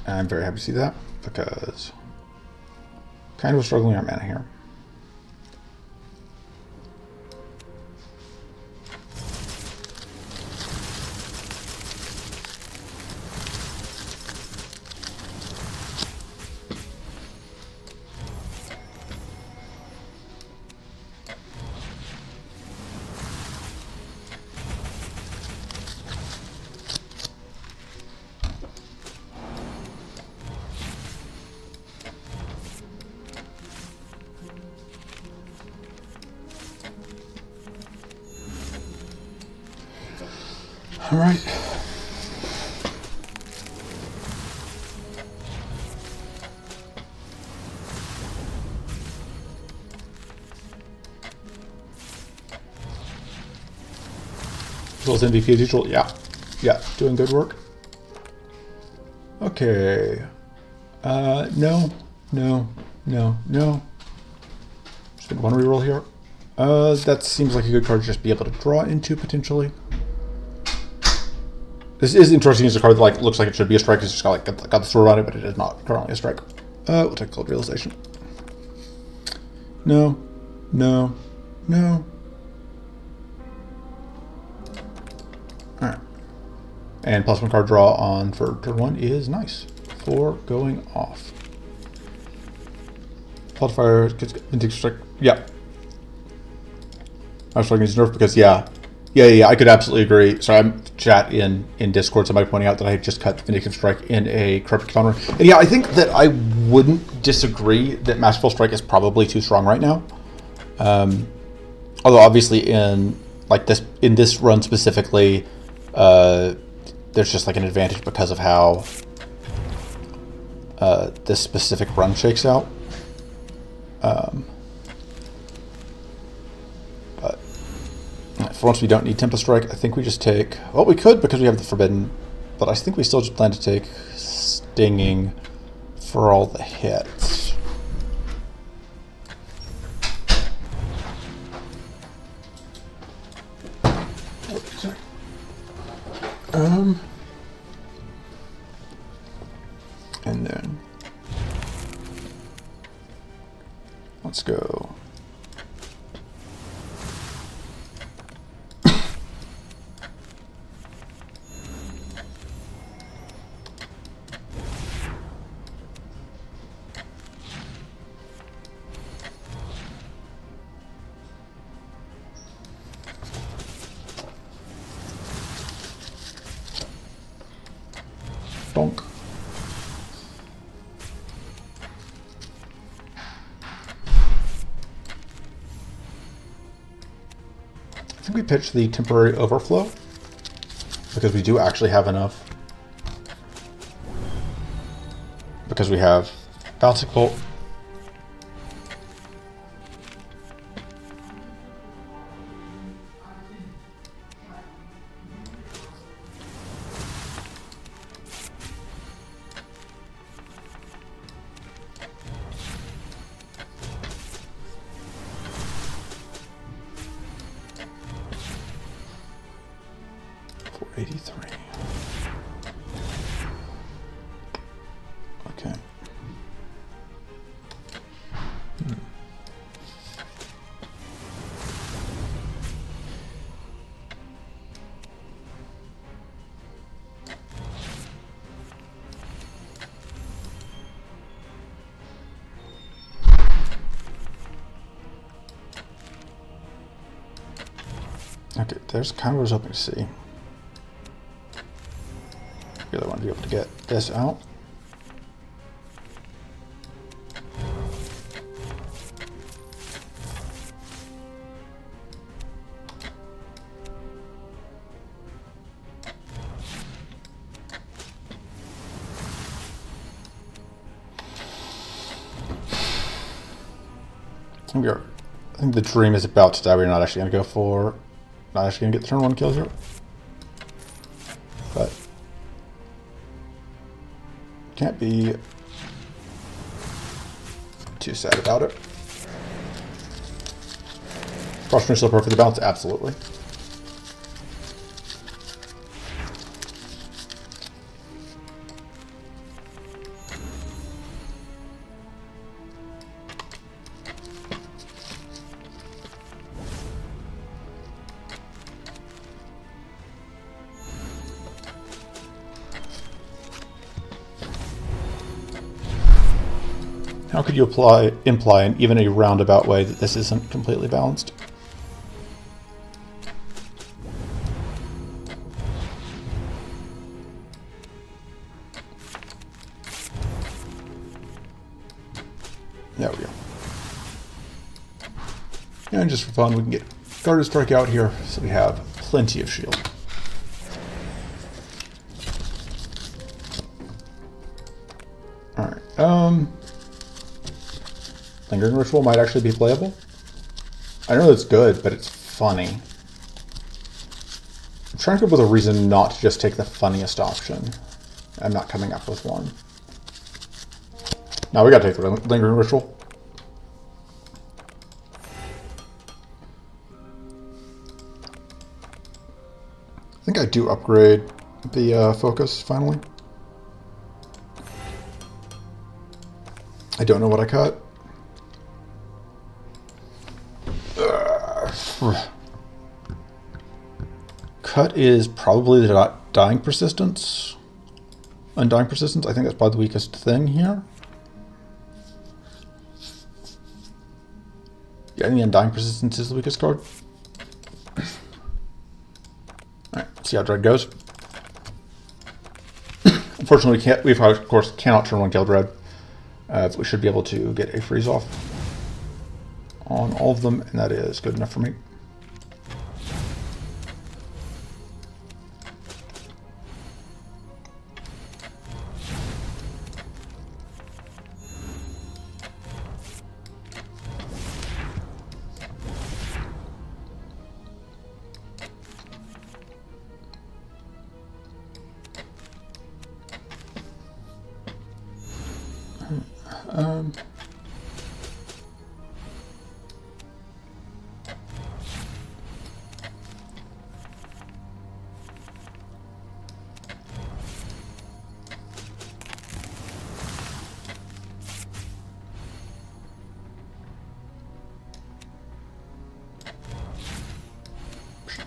I'm very happy to see that, because kind of struggling our mana here. All right. As well as MVP as usual. Yeah. Yeah, doing good work. Okay. No. Just one reroll here. That seems like a good card to just be able to draw into potentially. This is interesting as a card that like looks like it should be a strike. It's just got the sword on it, but it is not currently a strike. We'll take Cold Realization. No. Alright. And plus one card draw on for turn one is nice for going off. Fire gets Vintage Strike. Yeah. I was struggling to nerf because yeah, Yeah, I could absolutely agree. So I'm chat in Discord, somebody pointing out that I just cut Vindictive Strike in a Corrupted Counter. And yeah, I think that I wouldn't disagree that Masterful Strike is probably too strong right now. Although obviously in this run specifically, there's just like an advantage because of how this specific run shakes out. But for once we don't need Tempest Strike, I think we just take... Well, we could because we have the Forbidden, but I think we still just plan to take Stinging for all the hits. And then let's go. Bonk. I think we pitched the temporary overflow because we do actually have enough. Because we have Bouncing Bolt. Okay. Okay, there's kind of what I was hoping to see. Really want to be able to get this out. I think the dream is about to die. We're not actually going to go for... Not actually going to get the turn 1 kills here. But... Can't be too sad about it. Frost still perfect for the bounce? Absolutely. How could you imply in even a roundabout way that this isn't completely balanced? There we go. And just for fun, we can get Guarded Strike out here, so we have plenty of shield. Alright, Lingering Ritual might actually be playable. I know it's good, but it's funny. I'm trying to come up with a reason not to just take the funniest option. I'm not coming up with one. Now we gotta take the Lingering Ritual. I think I do upgrade the focus finally. I don't know what I cut. Cut is probably the Dying Persistence. Undying Persistence. I think that's probably the weakest thing here. Yeah, I think Undying Persistence is the weakest card. See how Dread goes. Unfortunately, we of course cannot turn on Kill Dread. We should be able to get a freeze off on all of them, and that is good enough for me.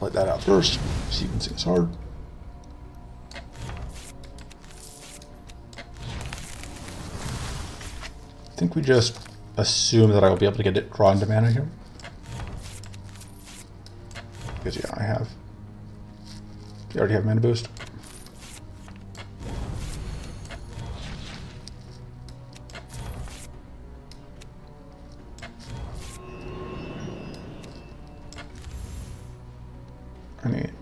Let that out first, so you can see it's hard. I think we just assume that I will be able to get it drawn into mana here. Because yeah, I already have mana boost. I mean,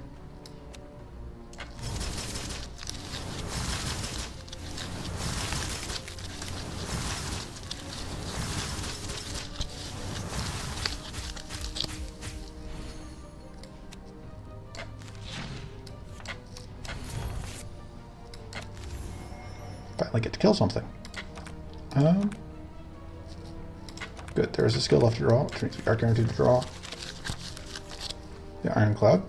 finally get to kill something. Good, there's a skill left to draw, which means we are guaranteed to draw the Iron Cloud.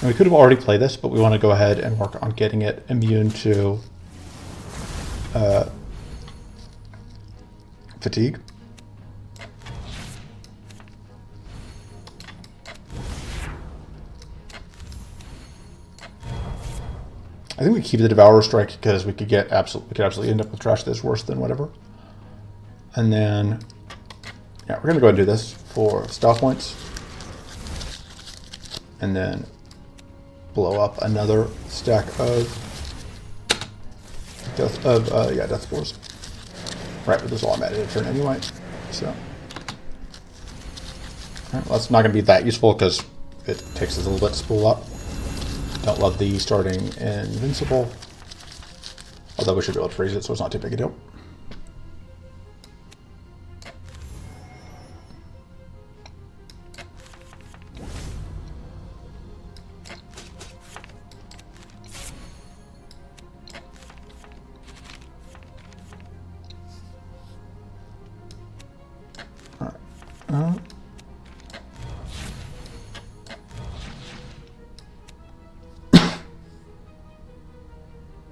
And we could have already played this, but we want to go ahead and work on getting it immune to fatigue. I think we keep the Devourer Strike because we could absolutely end up with trash that's worse than whatever. And then, yeah, we're gonna go ahead and do this for style points, and then blow up another stack of death spores. Right, but this is all I'm at a turn anyway. So, well, that's not gonna be that useful because it takes us a little bit to spool up. Don't love the starting invincible, although we should be able to freeze it, so it's not too big a deal. All right.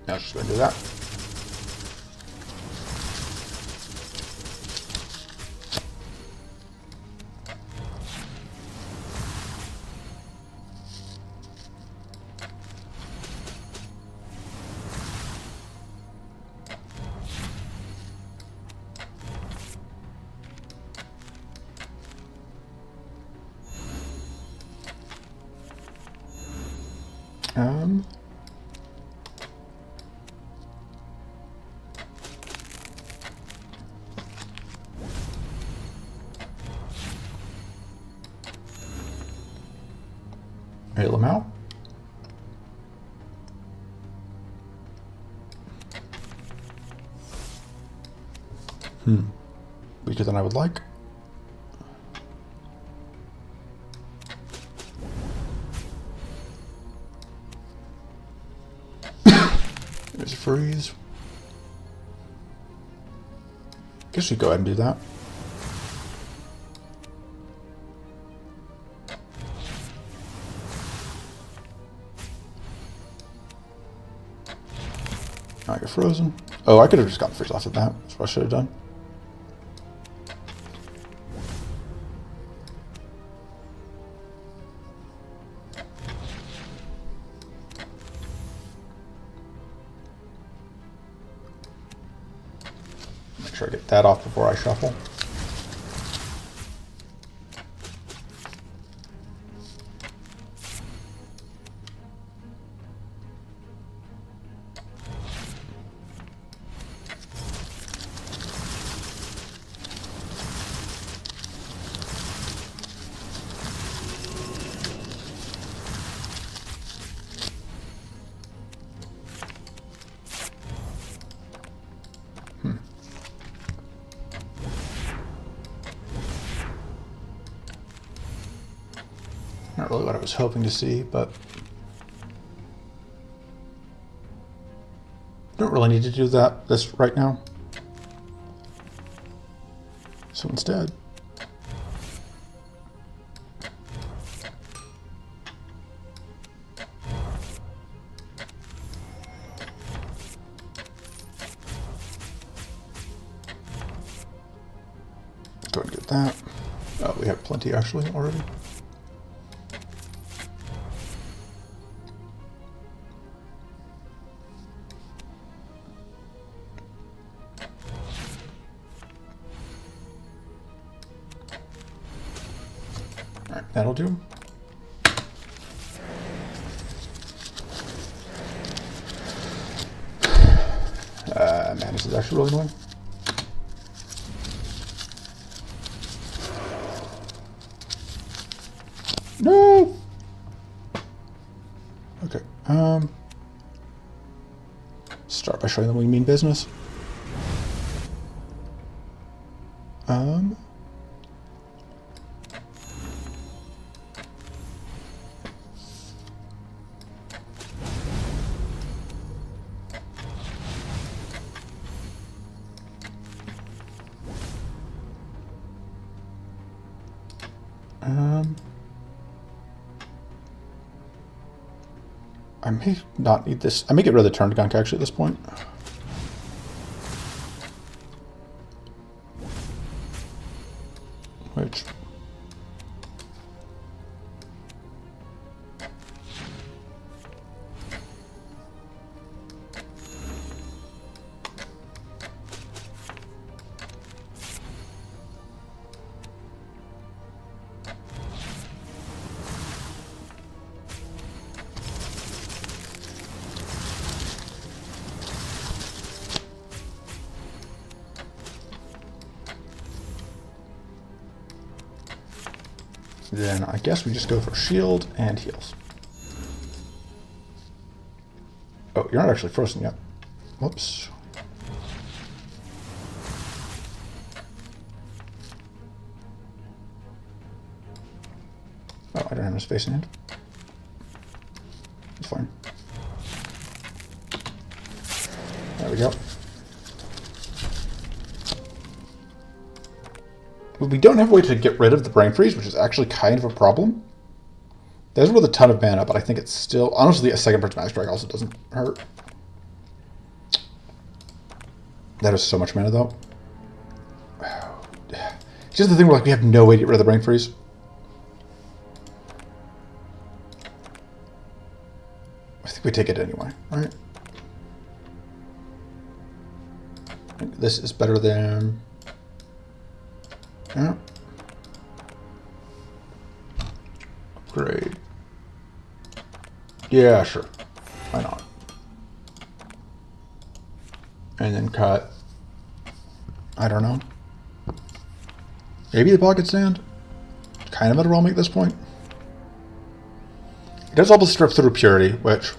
Now just going to do that. Hey, Lamau. Weaker than I would like. There's a freeze. Guess we go ahead and do that. I get frozen. Oh, I could have just gotten freeze off of that. That's what I should have done. Make sure I get that off before I shuffle. Not really what I was hoping to see, but don't really need to do this right now. So instead, go ahead and get that. Oh, we have plenty actually already. Alright, that'll do. Man, this is actually really annoying. No! Okay, start by showing them we mean business. I may not need this. I may get rid of the turn gunk actually at this point. Which then I guess we just go for shield and heals. Oh, you're not actually frozen yet. Whoops. Oh, I don't have a space in hand. It's fine. There we go. We don't have a way to get rid of the brain freeze, which is actually kind of a problem. There's with a ton of mana, but I think it's still... Honestly, a second prismatic strike also doesn't hurt. That is so much mana, though. It's just the thing where like, we have no way to get rid of the brain freeze. I think we take it anyway, right? This is better than... Yeah. Upgrade. Yeah, sure. Why not? And then cut. I don't know. Maybe the pocket sand? Kind of underwhelming at this point. It does also strip through purity, which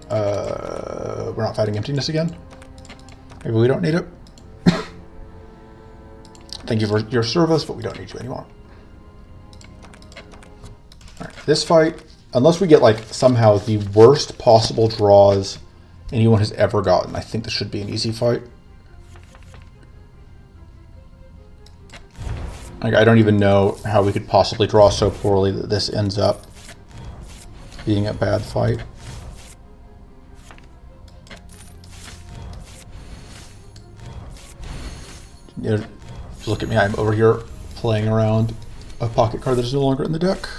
we're not fighting emptiness again. Maybe we don't need it. Thank you for your service, but we don't need you anymore. All right, this fight, unless we get like somehow the worst possible draws anyone has ever gotten, I think this should be an easy fight. Like, I don't even know how we could possibly draw so poorly that this ends up being a bad fight. You know, look at me, I'm over here playing around a pocket card that is no longer in the deck.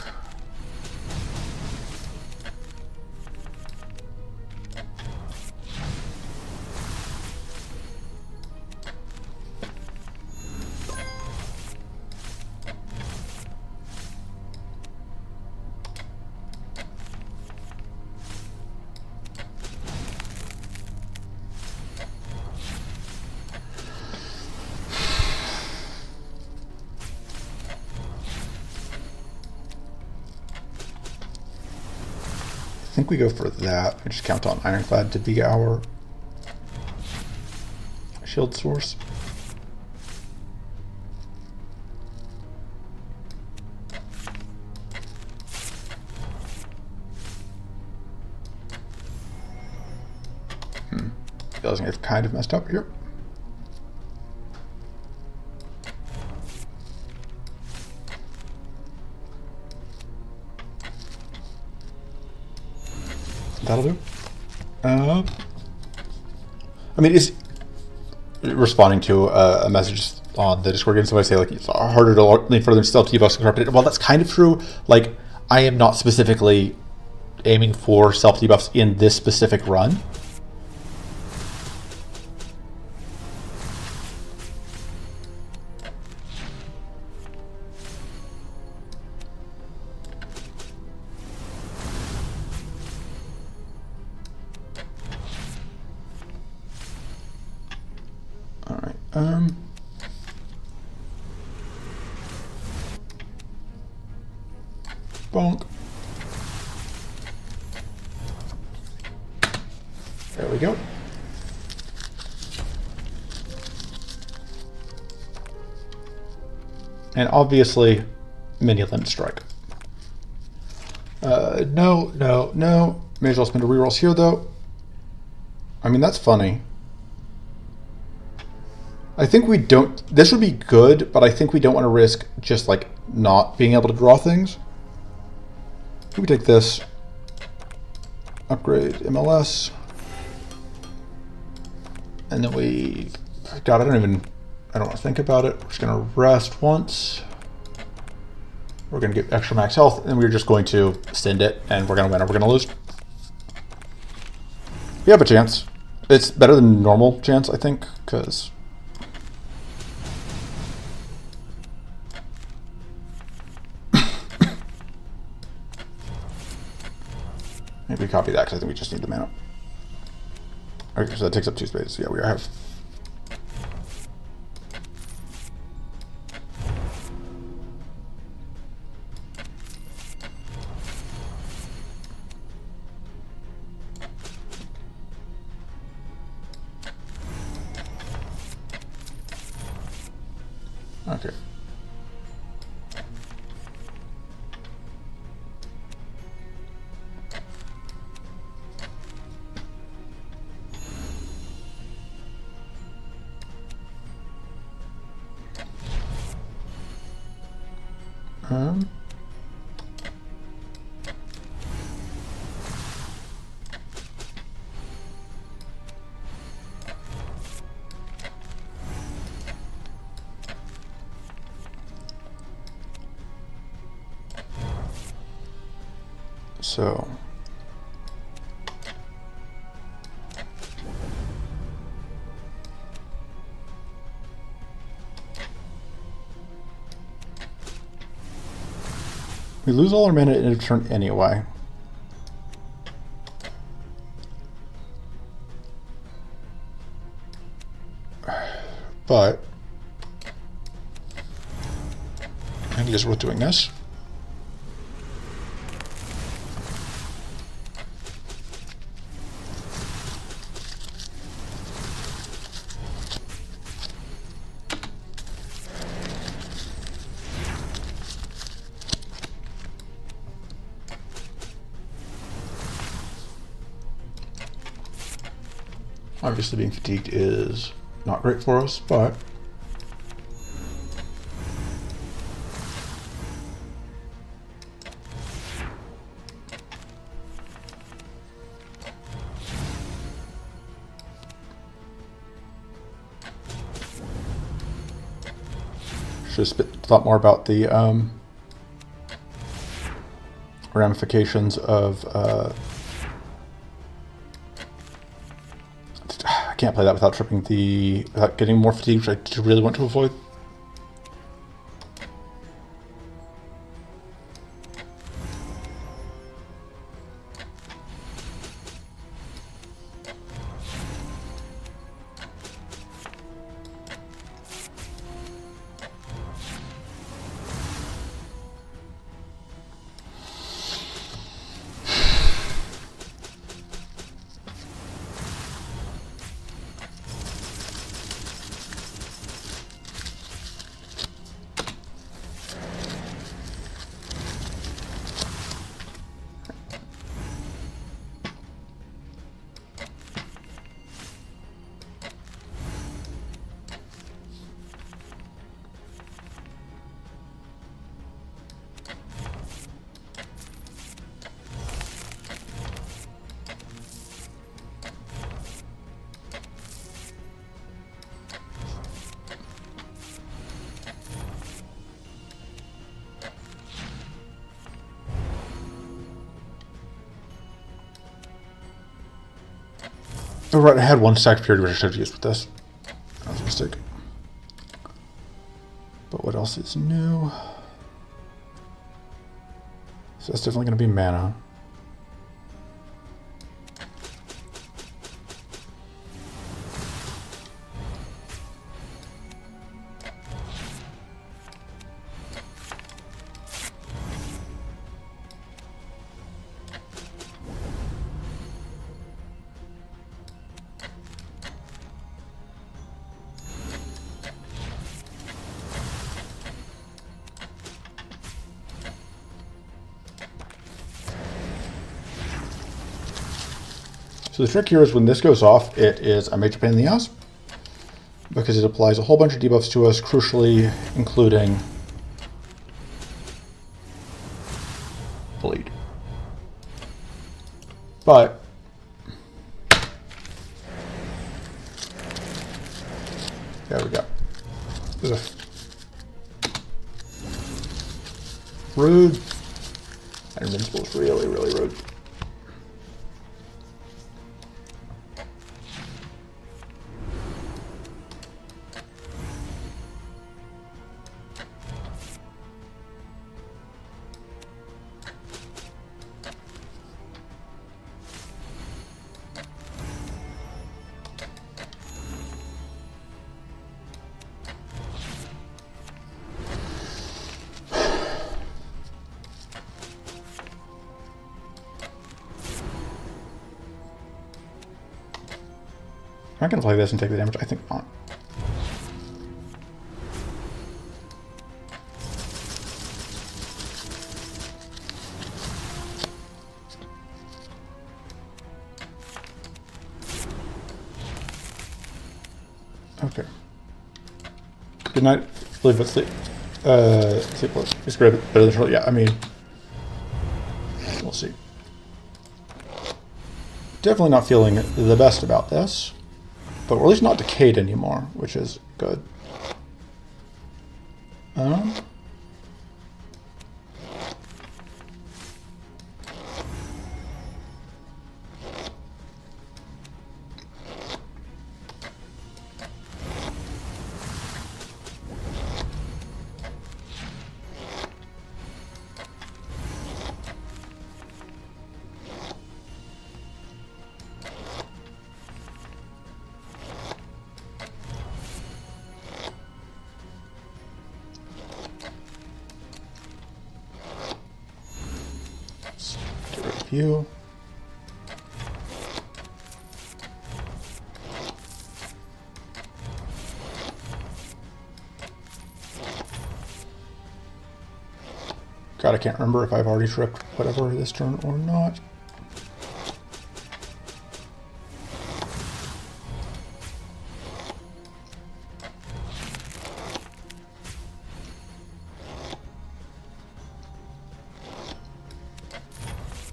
think we go for that. I just count on Ironclad to be our shield source. Feels like it's kind of messed up here. That'll do. I mean, is responding to a message on the Discord game. Somebody say like it's harder to lean further and still T-Bucks corrupted. Well, that's kind of true. Like, I am not specifically aiming for self debuffs in this specific run. All right. Bonk. There we go. And obviously, mini limb strike. No. May as well spend a rerolls here, though. I mean, that's funny. I think we don't... This would be good, but I think we don't want to risk just, like, not being able to draw things. We take this. Upgrade MLS. And then we... God, I don't want to think about it. We're just going to rest once. We're going to get extra max health, and we're just going to send it, and we're going to win or we're going to lose. We have a chance. It's better than normal chance, I think, because... Maybe copy that because I think we just need the mana. Okay, so that takes up 2 spaces. Yeah, we have. Okay. So we lose all our mana in a turn anyway. But I think it's worth doing this. Obviously being fatigued is not great for us, but should have thought more about the ramifications of I can't play that without without getting more fatigue, which I really want to avoid. Oh, right, I had one stack period which I should have used with this. That was a mistake. But what else is new? So that's definitely going to be mana. So the trick here is when this goes off, it is a major pain in the ass because it applies a whole bunch of debuffs to us, crucially including bleed. But there we go. Ugh. Rude. That invincible is really, really rude. Am I going to play this and take the damage? I think not. Okay. Good night. Believe it's sleep. Sleep was. It's great, better than yeah, I mean, we'll see. Definitely not feeling the best about this. But we're at least not decayed anymore, which is good. You. God, I can't remember if I've already tripped whatever this turn or not.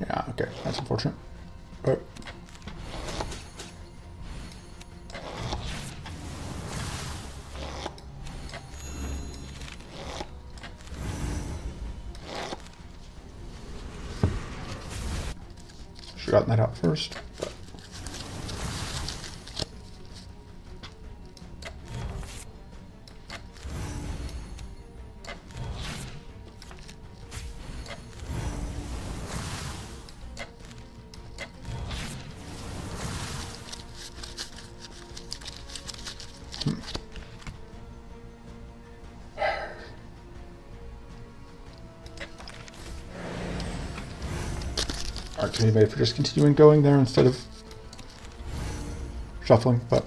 Yeah, okay, that's unfortunate. But should have gotten that out first. But Alright, maybe if we're just continuing going there instead of shuffling, but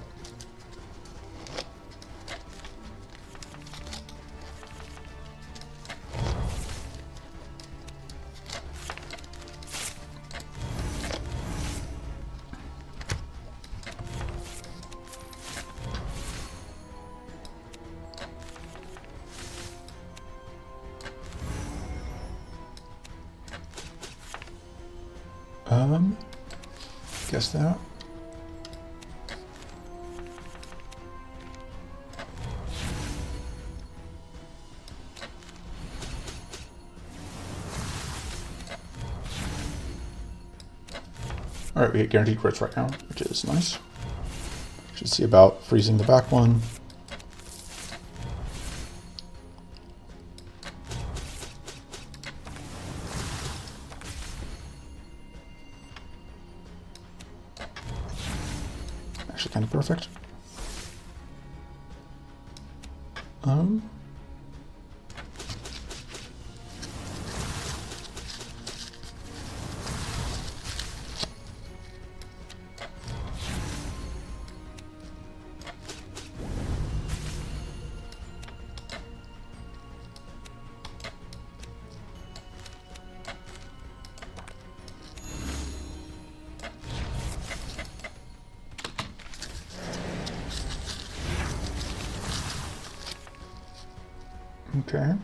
guess that. Alright, we get guaranteed crits right now, which is nice. Should see about freezing the back one. Actually kind of perfect. Okay.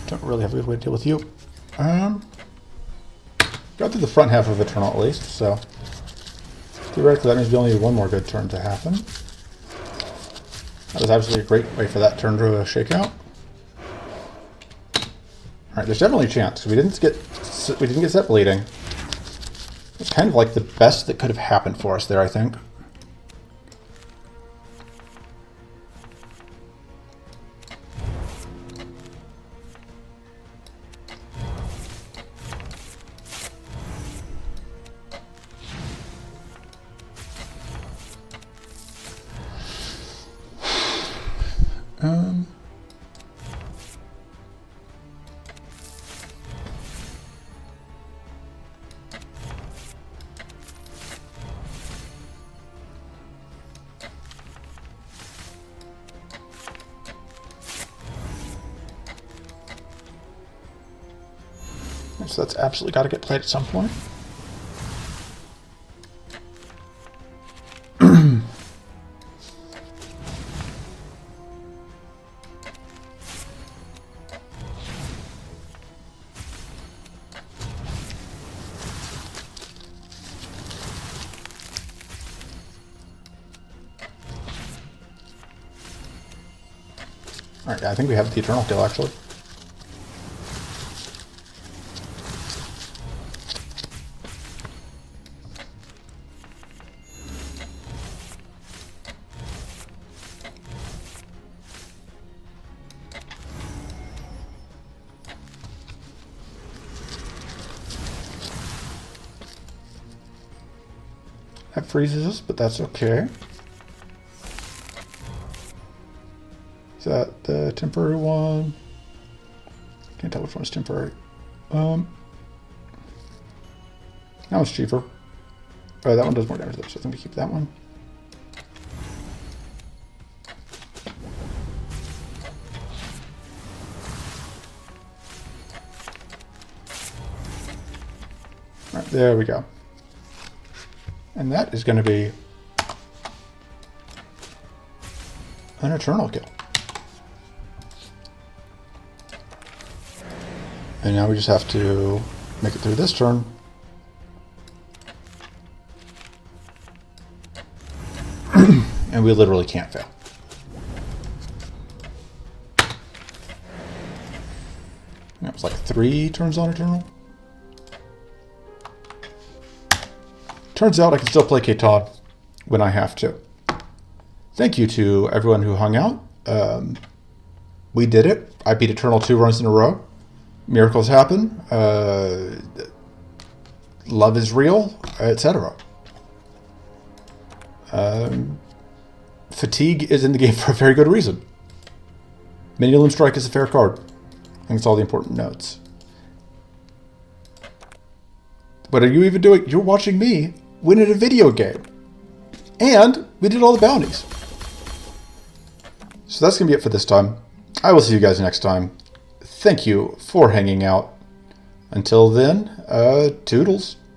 Don't really have a good way to deal with you. Got through the front half of Eternal at least, so theoretically that means we only need one more good turn to happen. That was absolutely a great way for that turn to shake out. Alright, there's definitely a chance. We didn't get set bleeding. It's kind of like the best that could have happened for us there, I think. So that's absolutely got to get played at some point. Alright, I think we have the Eternal kill actually. That freezes us, but that's okay. Is that the temporary one? Can't tell which one's temporary. That one's cheaper. Oh, that one does more damage though, so I think we keep that one. All right, there we go. And that is going to be an Eternal kill. And now we just have to make it through this turn. And we literally can't fail. That was like 3 turns on Eternal. Turns out I can still play Caitan when I have to. Thank you to everyone who hung out. We did it. I beat Eternal 2 runs in a row. Miracles happen. Love is real, etc. Fatigue is in the game for a very good reason. Minion Strike is a fair card. I think it's all the important notes. What are you even doing? You're watching me win at a video game. And we did all the bounties. So that's going to be it for this time. I will see you guys next time. Thank you for hanging out. Until then, toodles.